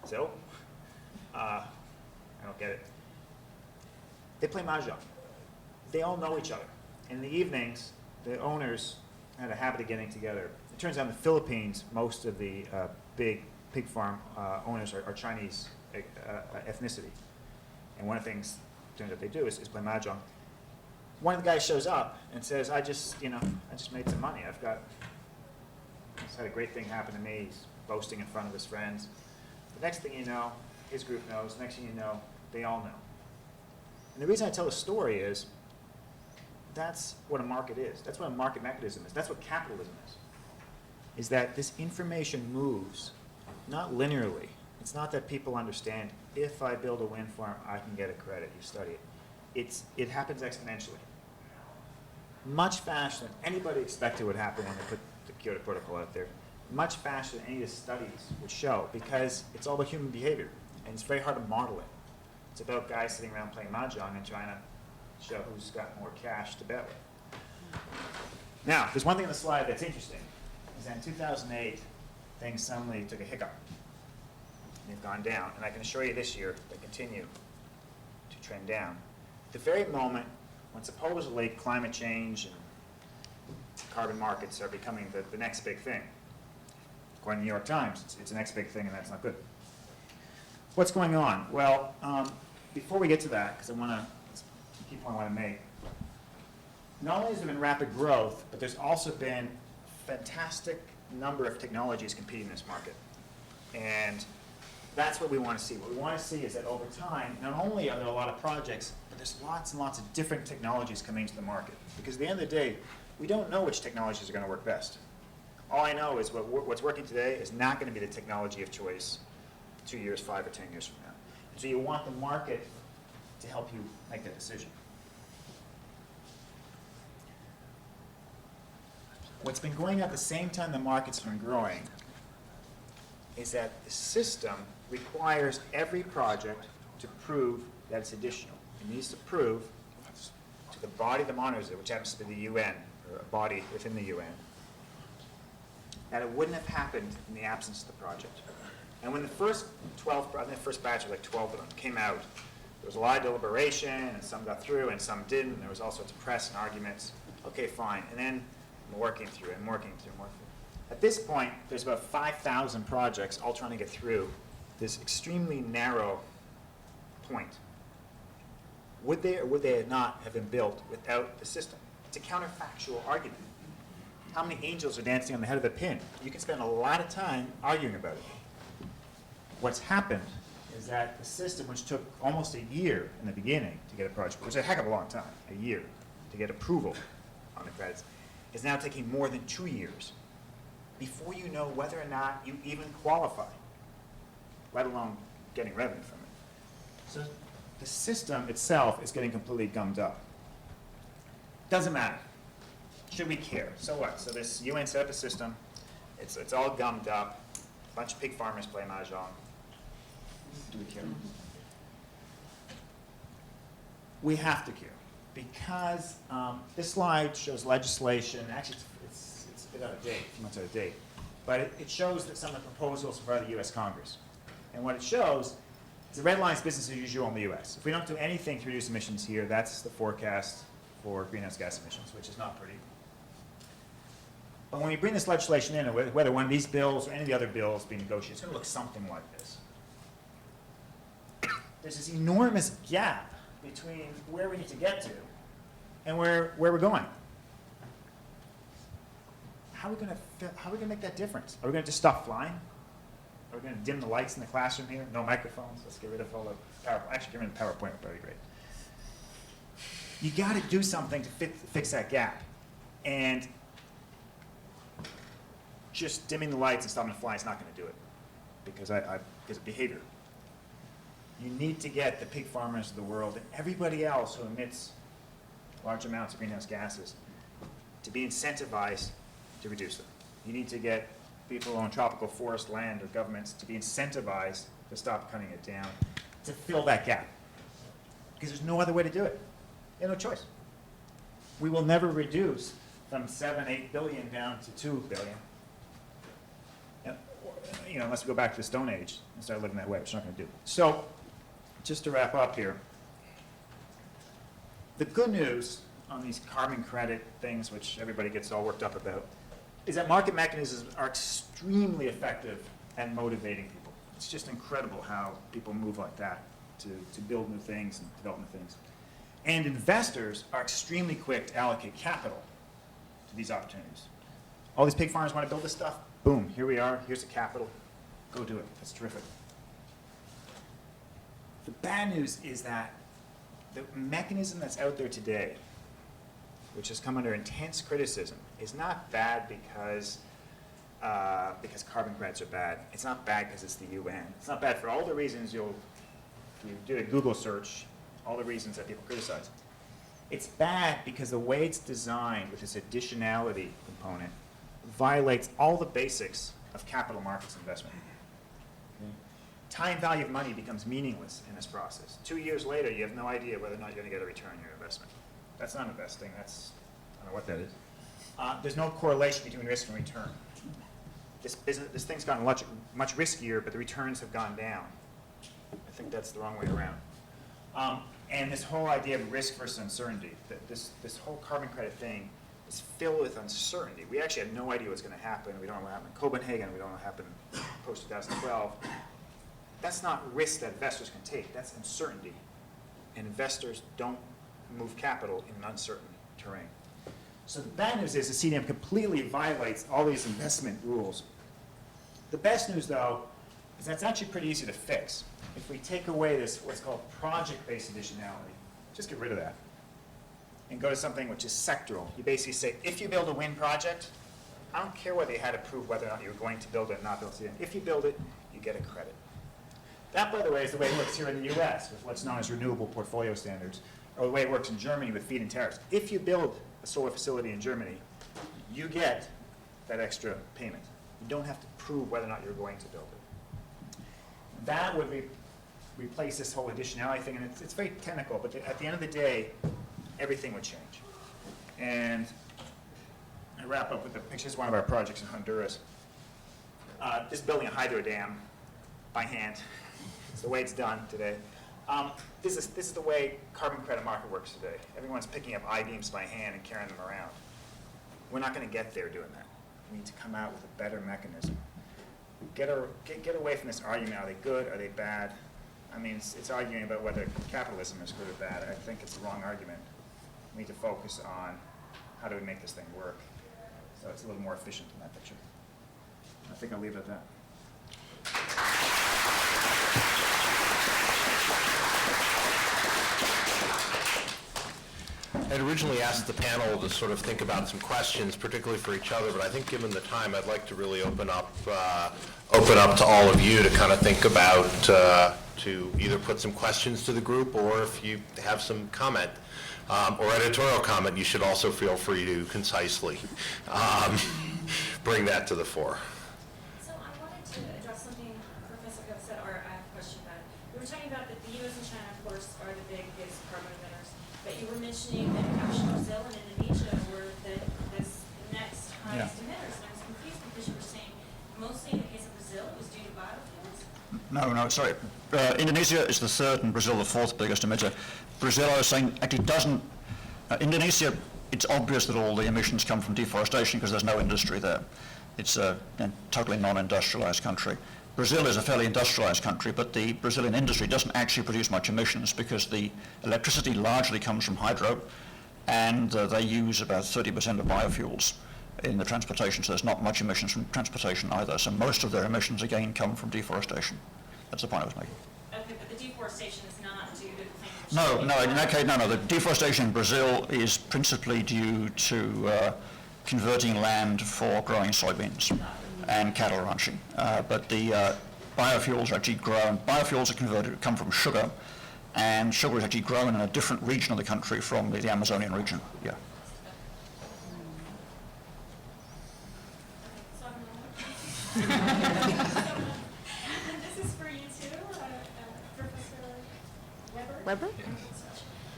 so, I don't get it. They play mahjong. They all know each other. In the evenings, the owners had a habit of getting together. It turns out in the Philippines, most of the big pig farm owners are Chinese ethnicity. And one of the things it turns out they do is play mahjong. One of the guys shows up and says, I just made some money. I've just had a great thing happen to me. He's boasting in front of his friends. The next thing you know, his group knows. The next thing you know, they all know. And the reason I tell the story is that's what a market is. That's what a market mechanism is. That's what capitalism is that this information moves not linearly. It's not that people understand, if I build a wind farm, I can get a credit. You study it. It happens exponentially. Much faster than anybody expected would happen when they put the Kyoto Protocol out there. Much faster than any of the studies would show, because it's all about human behavior, and it's very hard to model it. It's about guys sitting around playing mahjong and trying to show who's got more cash to bet with. Now, there's one thing on the slide that's interesting, is that in 2008, things suddenly took a hiccup. And they've gone down, and I can assure you this year, they continue to trend down. At the very moment when supposedly climate change and carbon markets are becoming the next big thing. According to the New York Times, it's the next big thing, and that's not good. What's going on? Well, before we get to that, because that's a key point I want to make, not only has there been rapid growth, but there's also been a fantastic number of technologies competing in this market. And That's what we want to see. What we want to see is that over time, not only are there a lot of projects, but there's lots and lots of different technologies coming into the market. Because at the end of the day, we don't know which technologies are going to work best. All I know is what's working today is not going to be the technology of choice 2 years, 5 or 10 years from now. And so you want the market to help you make that decision. What's been going on at the same time the market's been growing is that the system requires every project to prove that it's additional. It needs to prove to the body that monitors it, which happens to be the UN, or a body within the UN, that it wouldn't have happened in the absence of the project. And when the first 12, I think the first batch of like 12 of them came out, there was a lot of deliberation, and some got through, and some didn't. And there was all sorts of press and arguments. Okay, fine. And then I'm working through and working through and working through. At this point, there's about 5,000 projects all trying to get through this extremely narrow point. Would they or would they not have been built without the system? It's a counterfactual argument. How many angels are dancing on the head of a pin? You can spend a lot of time arguing about it. What's happened is that the system, which took almost a year in the beginning to get a project, which is a heck of a long time, a year, to get approval on the credits, is now taking more than 2 years before you know whether or not you even qualify, let alone getting revenue from it. So the system itself is getting completely gummed up. Doesn't matter. Should we care? So what? So this UN set up a system. It's all gummed up. A bunch of pig farmers play mahjong. Do we care? We have to care because this slide shows legislation. Actually, it's a bit out of date, a few months out of date. But it shows that some of the proposals for the U.S. Congress. And what it shows is the red line is business as usual in the U.S. If we don't do anything to reduce emissions here, that's the forecast for greenhouse gas emissions, which is not pretty. But when we bring this legislation in, whether one of these bills or any of the other bills being negotiated, it's going to look something like this. There's this enormous gap between where we need to get to and where we're going. How are we going to make that difference? Are we going to just stop flying? Are we going to dim the lights in the classroom here? No microphones. Let's get rid of all the PowerPoint. Actually, get rid of the PowerPoint would be great. You got to do something to fix that gap. And just dimming the lights and stopping the flying is not going to do it because of behavior. You need to get the pig farmers of the world and everybody else who emits large amounts of greenhouse gases to be incentivized to reduce them. You need to get people on tropical forest land or governments to be incentivized to stop cutting it down to fill that gap because there's no other way to do it. You have no choice. We will never reduce from 7, 8 billion down to 2 billion. Unless we go back to the Stone Age and start living that way, which we're not going to do. So, just to wrap up here, the good news on these carbon credit things, which everybody gets all worked up about, is that market mechanisms are extremely effective at motivating people. It's just incredible how people move like that to build new things and develop new things. And investors are extremely quick to allocate capital to these opportunities. All these pig farmers want to build this stuff. Boom, here we are. Here's the capital. Go do it. That's terrific. The bad news is that the mechanism that's out there today, which has come under intense criticism, is not bad because carbon credits are bad. It's not bad because it's the UN. It's not bad for all the reasons if you do a Google search, all the reasons that people criticize. It's bad because the way it's designed with this additionality component violates all the basics of capital markets investment. Okay. Time value of money becomes meaningless in this process. 2 years later, you have no idea whether or not you're going to get a return on your investment. That's not investing. I don't know what that is. There's no correlation between risk and return. This thing's gotten much riskier, but the returns have gone down. I think that's the wrong way around. And this whole idea of risk versus uncertainty, this whole carbon credit thing is filled with uncertainty. We actually have no idea what's going to happen. We don't know what happened in Copenhagen. We don't know what happened post-2012. That's not risk that investors can take. That's uncertainty. And investors don't move capital in an uncertain terrain. So the bad news is the CDM completely violates all these investment rules. The best news, though, is that's actually pretty easy to fix. If we take away this, what's called project-based additionality, just get rid of that, and go to something which is sectoral. You basically say, if you build a wind project, I don't care whether you had to prove whether or not you're going to build it or not build it. If you build it, you get a credit. That, by the way, is the way it works here in the US with what's known as renewable portfolio standards, or the way it works in Germany with feed-in tariffs. If you build a solar facility in Germany, you get that extra payment. You don't have to prove whether or not you're going to build it. That would replace this whole additionality thing, and it's very technical, but at the end of the day, everything would change. And I wrap up with the picture. This is one of our projects in Honduras. This is building a hydro dam by hand. It's the way it's done today. This is the way carbon credit market works today. Everyone's picking up I-beams by hand and carrying them around. We're not going to get there doing that. We need to come out with a better mechanism. Get away from this argument. Are they good? Are they bad? I mean, it's arguing about whether capitalism is good or bad. I think it's the wrong argument. We need to focus on how do we make this thing work so it's a little more efficient in that picture. I think I'll leave it at that. I'd originally asked the panel to sort of think about some questions, particularly for each other, but I think given the time, I'd like to really open up to all of you to kind of think about, to either put some questions to the group, or if you have some comment or editorial comment, you should also feel free to concisely bring that to the fore. So I wanted to address something Professor Goff said, or I have a question about it. We were talking about that the U.S. and China, of course, are the biggest carbon emitters, but you were mentioning that actually Brazil and Indonesia were the next highest emitters, and I was confused because you were saying mostly in the case of Brazil it was due to biofuels. No, sorry. Indonesia is the third and Brazil the fourth biggest emitter. Brazil, I was saying, actually doesn't. Indonesia, it's obvious that all the emissions come from deforestation because there's no industry there. It's a totally non-industrialized country. Brazil is a fairly industrialized country, but the Brazilian industry doesn't actually produce much emissions because the electricity largely comes from hydro, and they use about 30% of biofuels in the transportation, so there's not much emissions from transportation either. So most of their emissions, again, come from deforestation. That's the point I was making. Okay, but the deforestation is not due to climate change. No, in that case, no. The deforestation in Brazil is principally due to converting land for growing soybeans and cattle ranching. But the biofuels are actually grown. Biofuels are come from sugar, and sugar is actually grown in a different region of the country from the Amazonian region. Yeah. This is for you too, Professor Weber?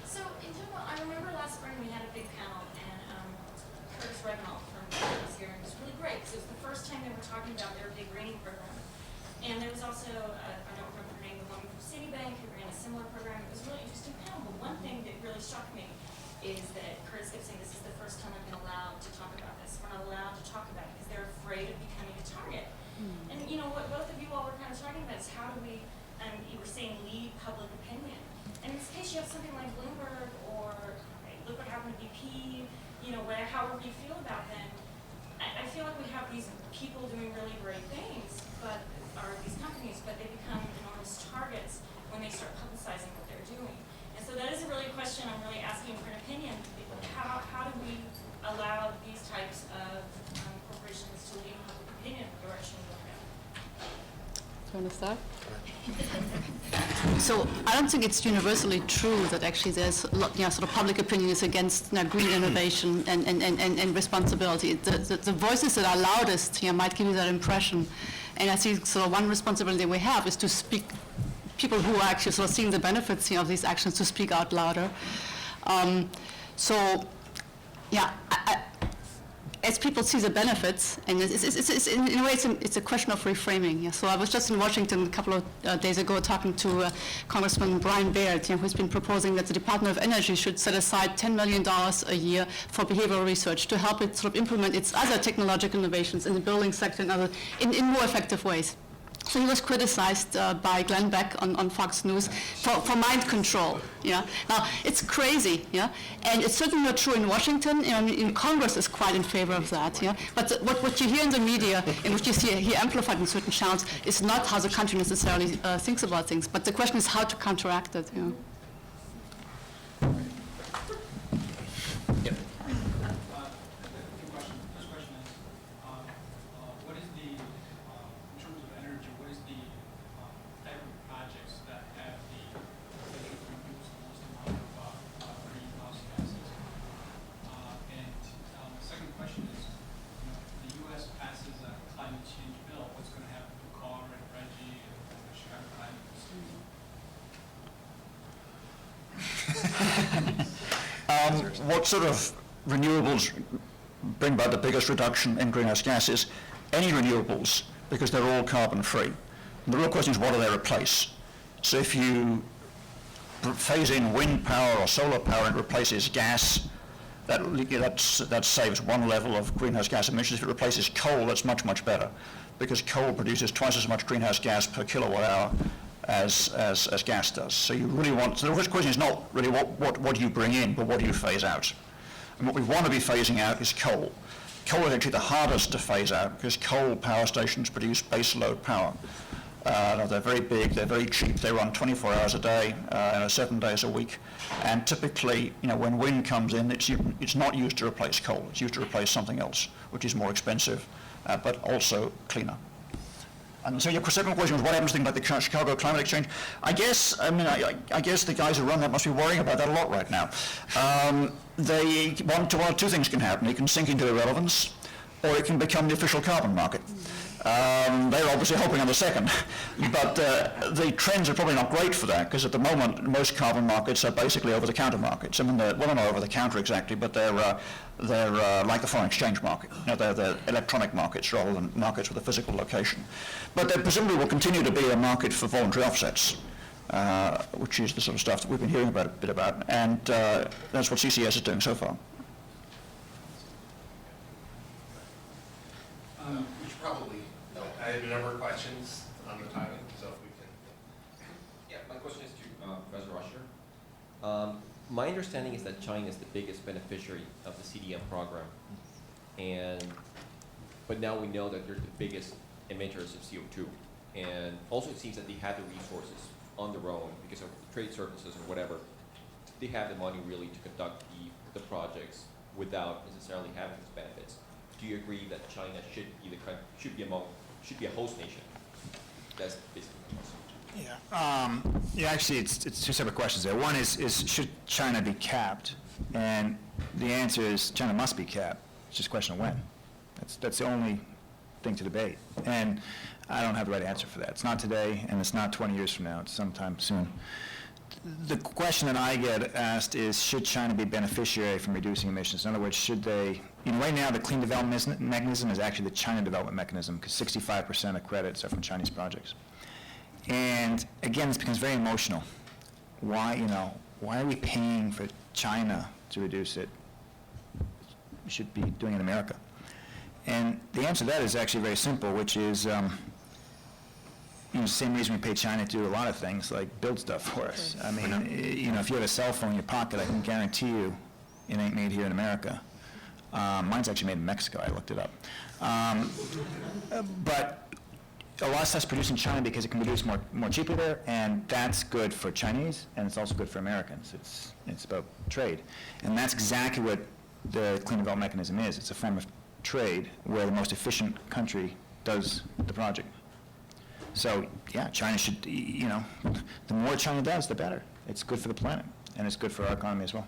So in general, I remember last spring we had a big panel, and Curtis Regnall from was here, and it was really great because it was the first time they were talking about their big greening program. And there was also, I don't remember her name, the woman from Citibank who ran a similar program. It was a really interesting panel, but one thing that really struck me is that Curtis kept saying this is the first time I've been allowed to talk about this. We're not allowed to talk about it because they're afraid of becoming a target. And you know, what both of you all were kind of talking about is how do we, you were saying lead public opinion. And in this case, you have something like Bloomberg, or look what happened to BP, you know, however you feel about them. I feel like we have these people doing really great things, or these companies, but they become enormous targets when they start publicizing what they're doing. And so that is a really question I'm really asking for an opinion. How do we allow these types of corporations to lead public opinion in the direction we want to go? Do you want to start? So I don't think it's universally true that actually there's sort of public opinion is against green innovation and responsibility. The voices that are loudest might give you that impression. And I think sort of one responsibility we have is to speak, people who are actually sort of seeing the benefits of these actions, to speak out louder. As people see the benefits, and it's in a way it's a question of reframing. Yeah. So I was just in Washington a couple of days ago talking to Congressman Brian Baird, who's been proposing that the Department of Energy should set aside $10 million a year for behavioral research to help it sort of implement its other technological innovations in the building sector and other in more effective ways. So he was criticized by Glenn Beck on Fox News for mind control. Yeah. Now it's crazy. Yeah. And it's certainly not true in Washington. In Congress is quite in favor of that. Yeah. But what you hear in the media and what you see here amplified in certain channels is not how the country necessarily thinks about things. But the question is how to counteract it. Yeah. What sort of renewables bring about the biggest reduction in greenhouse gases? Any renewables, because they're all carbon-free. The real question is, what do they replace? So if you phase in wind power or solar power and it replaces gas, that saves one level of greenhouse gas emissions. If it replaces coal, that's much, much better, because coal produces twice as much greenhouse gas per kilowatt hour as gas does. So you really want, so the first question is not really what do you bring in, but what do you phase out? And what we want to be phasing out is coal. Coal is actually the hardest to phase out because coal power stations produce base load power. They're very big, they're very cheap, they run 24 hours a day, 7 days a week, and typically, when wind comes in, it's not used to replace coal, it's used to replace something else, which is more expensive, but also cleaner. And so your second question was, what happens to things like the Chicago Climate Exchange? I guess the guys who run that must be worrying about that a lot right now. Two things can happen. It can sink into irrelevance, or it can become the official carbon market. They're obviously hoping on the second, but the trends are probably not great for that, because at the moment most carbon markets are basically over-the-counter markets. I mean, they're not over-the-counter exactly, but they're like the foreign exchange market. They're electronic markets rather than markets with a physical location. But there presumably will continue to be a market for voluntary offsets, which is the sort of stuff that we've been hearing about a bit about, and that's what CCS is doing so far. We should probably, I have a number of questions on the timing, so if we can. Yeah, my question is to Professor Usher. My understanding is that China is the biggest beneficiary of the CDM program, but now we know that they're the biggest emitters of CO2, and also it seems that they have the resources on their own because of trade surpluses or whatever. They have the money really to conduct the projects without necessarily having these benefits. Do you agree that China should be a host nation? That's basically my question. Yeah, actually, it's two separate questions there. One is should China be capped? And the answer is China must be capped. It's just a question of when. That's the only thing to debate. And I don't have the right answer for that. It's not today, and it's not 20 years from now. It's sometime soon. The question that I get asked is, should China be beneficiary from reducing emissions? In other words, should they, right now the clean development mechanism is actually the China development mechanism, because 65% of credits are from Chinese projects. And again, this becomes very emotional. Why are we paying for China to reduce it? We should be doing it in America. And the answer to that is actually very simple, which is, the same reason we pay China to do a lot of things, like build stuff for us. I mean, if you have a cell phone in your pocket, I can guarantee you it ain't made here in America. Mine's actually made in Mexico, I looked it up. But a lot of stuff's produced in China because it can produce more cheaply there, and that's good for Chinese, and it's also good for Americans. It's about trade. And that's exactly what the clean development mechanism is. It's a form of trade where the most efficient country does the project. So, yeah, China should, the more China does, the better. It's good for the planet, and it's good for our economy as well.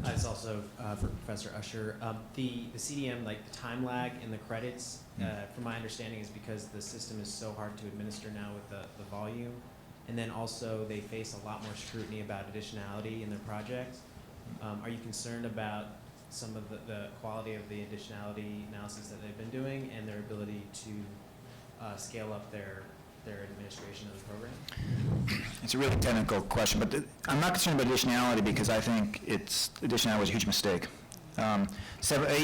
It's also for Professor Usher. The CDM, like the time lag in the credits, from my understanding, is because the system is so hard to administer now with the volume. And then also they face a lot more scrutiny about additionality in their projects. Are you concerned about some of the quality of the additionality analysis that they've been doing and their ability to scale up their administration of the program? It's a really technical question, but I'm not concerned about additionality because I think additionality was a huge mistake. 8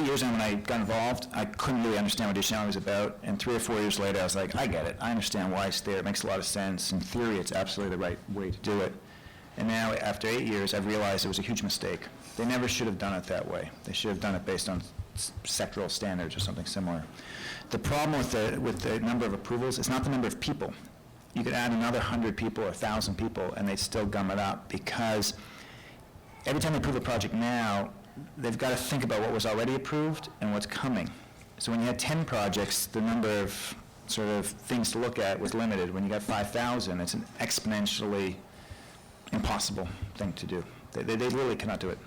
years in when I got involved, I couldn't really understand what additionality was about, and 3 or 4 years later, I was like, I get it. I understand why it's there. It makes a lot of sense. In theory, it's absolutely the right way to do it. And now, after 8 years, I've realized it was a huge mistake. They never should have done it that way. They should have done it based on sectoral standards or something similar. The problem with the number of approvals is not the number of people. You could add another 100 people or 1,000 people, and they'd still gum it up, because every time they approve a project now, they've got to think about what was already approved and what's coming. So when you had 10 projects, the number of sort of things to look at was limited. When you got 5,000, it's an exponentially impossible thing to do. They really cannot do it.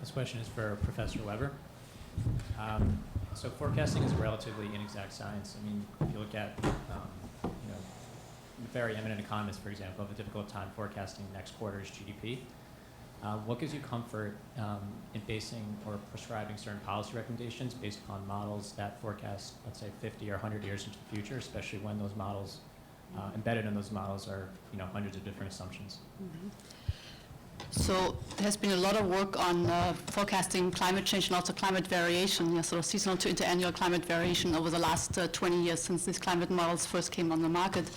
This question is for Professor Weber. So forecasting is a relatively inexact science. I mean, if you look at, very eminent economists, for example, have a difficult time forecasting next quarter's GDP. What gives you comfort in basing or prescribing certain policy recommendations based upon models that forecast, let's say, 50 or 100 years into the future, especially when those models, embedded in those models are, hundreds of different assumptions? Mm-hmm. So there has been a lot of work on forecasting climate change and also climate variation, sort of seasonal to interannual climate variation over the last 20 years since these climate models first came on the market.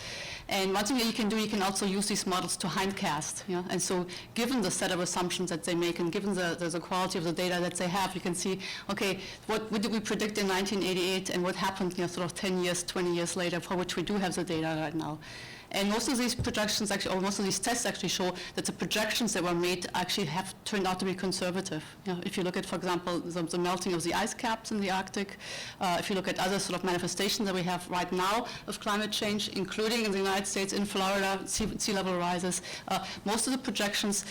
And one thing that you can do, you can also use these models to hindcast. And so given the set of assumptions that they make and given the quality of the data that they have, you can see, okay, what did we predict in 1988 and what happened sort of 10 years, 20 years later, for which we do have the data right now. And most of these projections actually, or most of these tests actually show that the projections that were made actually have turned out to be conservative. If you look at, for example, the melting of the ice caps in the Arctic, if you look at other sort of manifestations that we have right now of climate change, including in the United States, in Florida, sea level rises, most of the projections,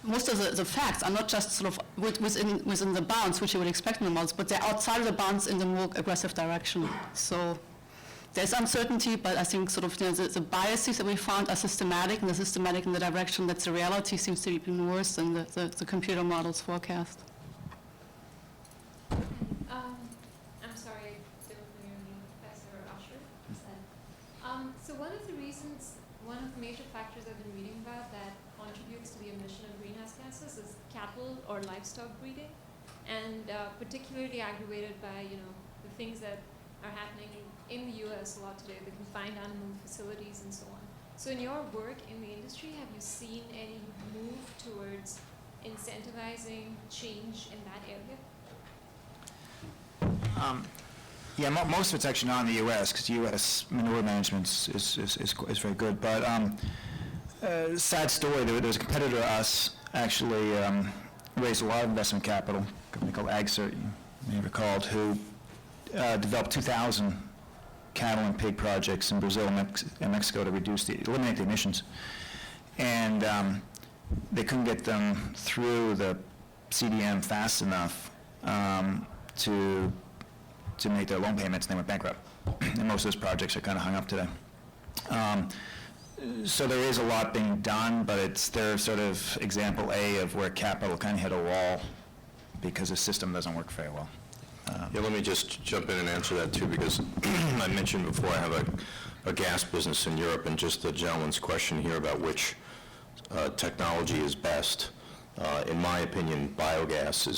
most of the facts are not just sort of within the bounds which you would expect in the models, but they're outside of the bounds in the more aggressive direction. So there's uncertainty, but I think sort of the biases that we found are systematic, and they're systematic in the direction that the reality seems to be even worse than the computer models forecast. I'm sorry, I didn't hear you, Professor Usher. So one of the major factors I've been reading about that contributes to the emission of greenhouse gases is cattle or livestock breeding, and particularly aggravated by the things that are happening in the U.S. a lot today, the confined animal facilities and so on. So in your work in the industry, have you seen any move towards incentivizing change in that area? Yeah, most of it's actually not in the U.S. because U.S. manure management is very good. But sad story, there was a competitor to us actually raised a lot of investment capital, a company called AgCert, you may have recalled, who developed 2,000 cattle and pig projects in Brazil and Mexico to eliminate the emissions. And they couldn't get them through the CDM fast enough to make their loan payments, and they went bankrupt. And most of those projects are kind of hung up today. So there is a lot being done, but they're sort of example A of where capital kind of hit a wall because the system doesn't work very well. Yeah, let me just jump in and answer that too, because I mentioned before I have a gas business in Europe, and just the gentleman's question here about which technology is best. In my opinion, biogas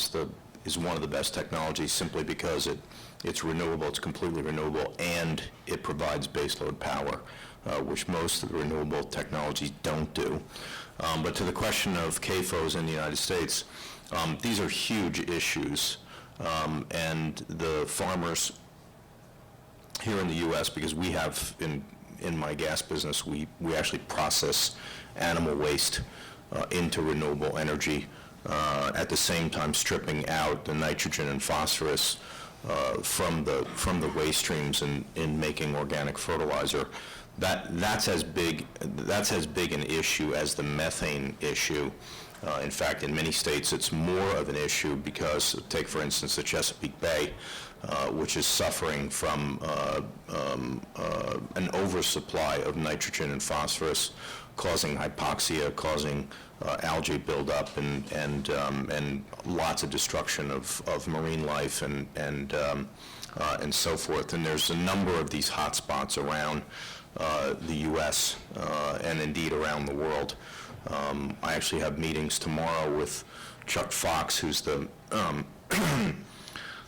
is one of the best technologies simply because it's renewable, it's completely renewable, and it provides baseload power, which most of the renewable technologies don't do. But to the question of CAFOs in the United States, these are huge issues. And the farmers here in the U.S., because we have, in my gas business, we actually process animal waste into renewable energy, at the same time stripping out the nitrogen and phosphorus from the waste streams in making organic fertilizer. That's as big an issue as the methane issue. In fact, in many states, it's more of an issue because, take for instance the Chesapeake Bay, which is suffering from an oversupply of nitrogen and phosphorus, causing hypoxia, causing algae buildup, and lots of destruction of marine life and so forth. And there's a number of these hot spots around the U.S. And indeed around the world. I actually have meetings tomorrow with Chuck Fox, who's the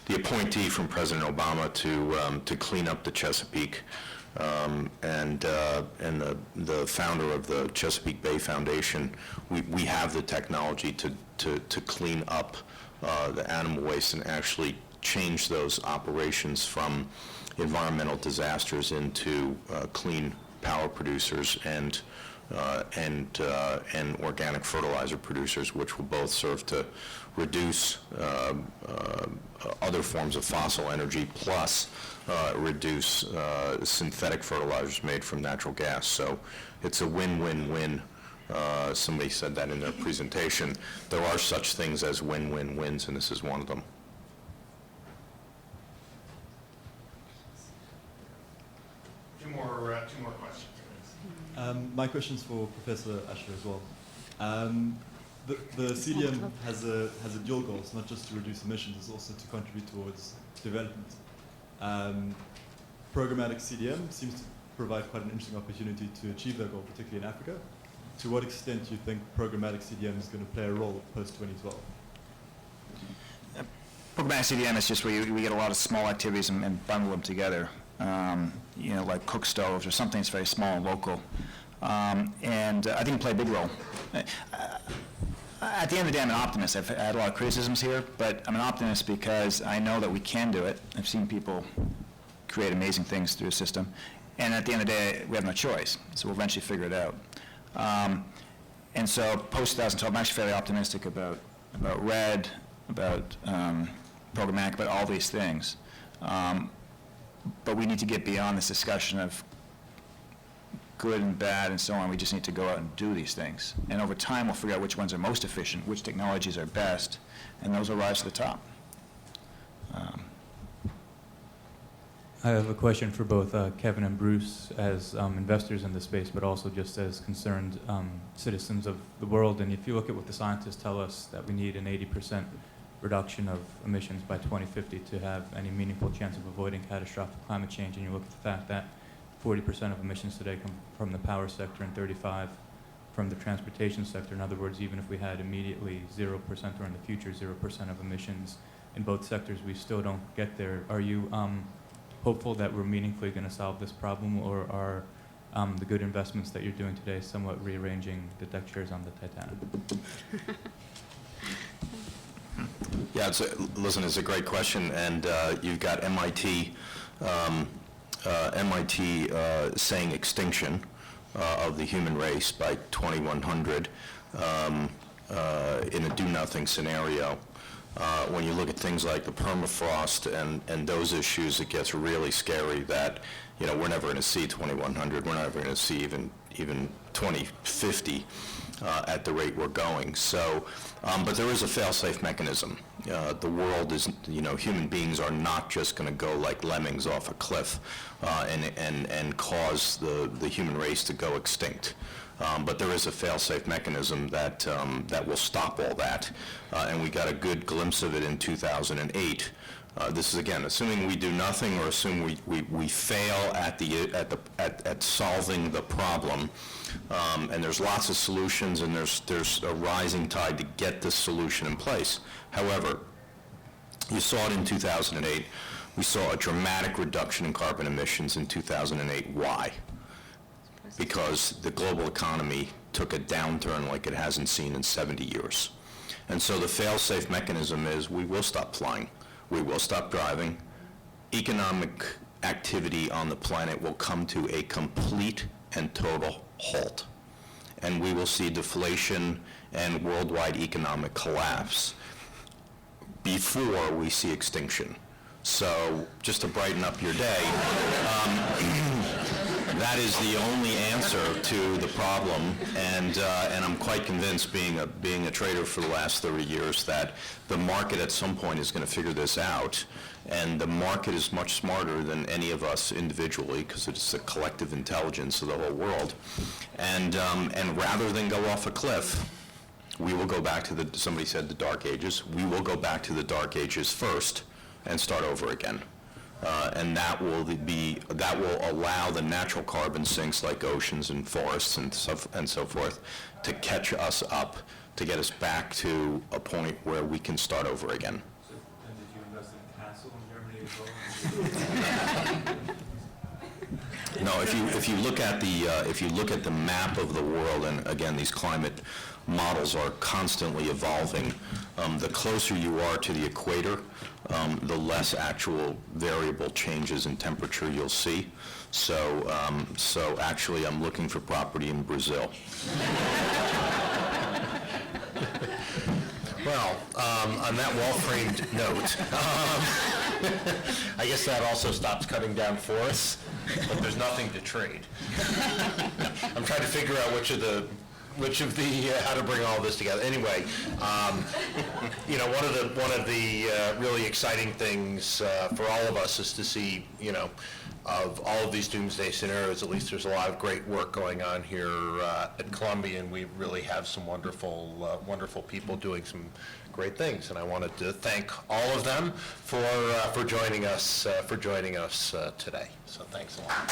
the appointee from President Obama to clean up the Chesapeake, and the founder of the Chesapeake Bay Foundation. We have the technology to clean up the animal waste and actually change those operations from environmental disasters into clean power producers and organic fertilizer producers, which will both serve to reduce other forms of fossil energy, plus reduce synthetic fertilizers made from natural gas. So it's a win-win-win. Somebody said that in their presentation. There are such things as win-win-wins, and this is one of them. Two more questions. My question's for Professor Usher as well. The CDM has a dual goal. It's not just to reduce emissions, it's also to contribute towards development. Programmatic CDM seems to provide quite an interesting opportunity to achieve that goal, particularly in Africa. To what extent do you think programmatic CDM is going to play a role post-2012? Programmatic CDM is just where we get a lot of small activities and bundle them together. You know, like cook stoves or something that's very small and local. And I think it play a big role. At the end of the day, I'm an optimist. I've had a lot of criticisms here, but I'm an optimist because I know that we can do it. I've seen people create amazing things through the system. And at the end of the day, we have no choice. So we'll eventually figure it out. And so post-2012, I'm actually fairly optimistic about RED, about programmatic, about all these things. But we need to get beyond this discussion of good and bad and so on. We just need to go out and do these things. And over time, we'll figure out which ones are most efficient, which technologies are best, and those will rise to the top. I have a question for both Kevin and Bruce as investors in the space, but also just as concerned citizens of the world. And if you look at what the scientists tell us, that we need an 80% reduction of emissions by 2050 to have any meaningful chance of avoiding catastrophic climate change, and you look at the fact that 40% of emissions today come from the power sector and 35% from the transportation sector. In other words, even if we had immediately 0% or in the future 0% of emissions in both sectors, we still don't get there. Are you hopeful that we're meaningfully going to solve this problem, or are the good investments that you're doing today somewhat rearranging the deck chairs on the Titanic? Yeah, listen, it's a great question, and you've got MIT saying extinction of the human race by 2100 in a do-nothing scenario. When you look at things like the permafrost and those issues, it gets really scary that, you know, we're never going to see 2100. We're never going to see even 2050 at the rate we're going. So, but there is a fail-safe mechanism. The world is, you know, human beings are not just going to go like lemmings off a cliff and cause the human race to go extinct. But there is a fail-safe mechanism that will stop all that, and we got a good glimpse of it in 2008. This is again assuming we do nothing, or assume we fail at solving the problem. And there's lots of solutions, and there's a rising tide to get this solution in place. However, you saw it in 2008. We saw a dramatic reduction in carbon emissions in 2008. Why? Because the global economy took a downturn like it hasn't seen in 70 years. And so the fail-safe mechanism is we will stop flying, we will stop driving, economic activity on the planet will come to a complete and total halt. And we will see deflation and worldwide economic collapse before we see extinction. So just to brighten up your day, that is the only answer to the problem, and I'm quite convinced, being a trader for the last 30 years, that the market at some point is going to figure this out, and the market is much smarter than any of us individually, because it's the collective intelligence of the whole world, and rather than go off a cliff, we will go back to somebody said the dark ages. We will go back to the dark ages first and start over again. And that will allow the natural carbon sinks like oceans and forests and so forth to catch us up, to get us back to a point where we can start over again. So, and did you invest in Castle in Germany as well? No, if you look at the map of the world, and again, these climate models are constantly evolving. The closer you are to the equator, the less actual variable changes in temperature you'll see. So actually, I'm looking for property in Brazil. Well, on that well-framed note, I guess that also stops cutting down forests, but there's nothing to trade. I'm trying to figure out which of the how to bring all this together. Anyway, you know, one of the really exciting things for all of us is to see, you know, of all of these doomsday scenarios, at least there's a lot of great work going on here at Columbia, and we really have some wonderful people doing some great things. And I wanted to thank all of them for joining us today. So thanks a lot.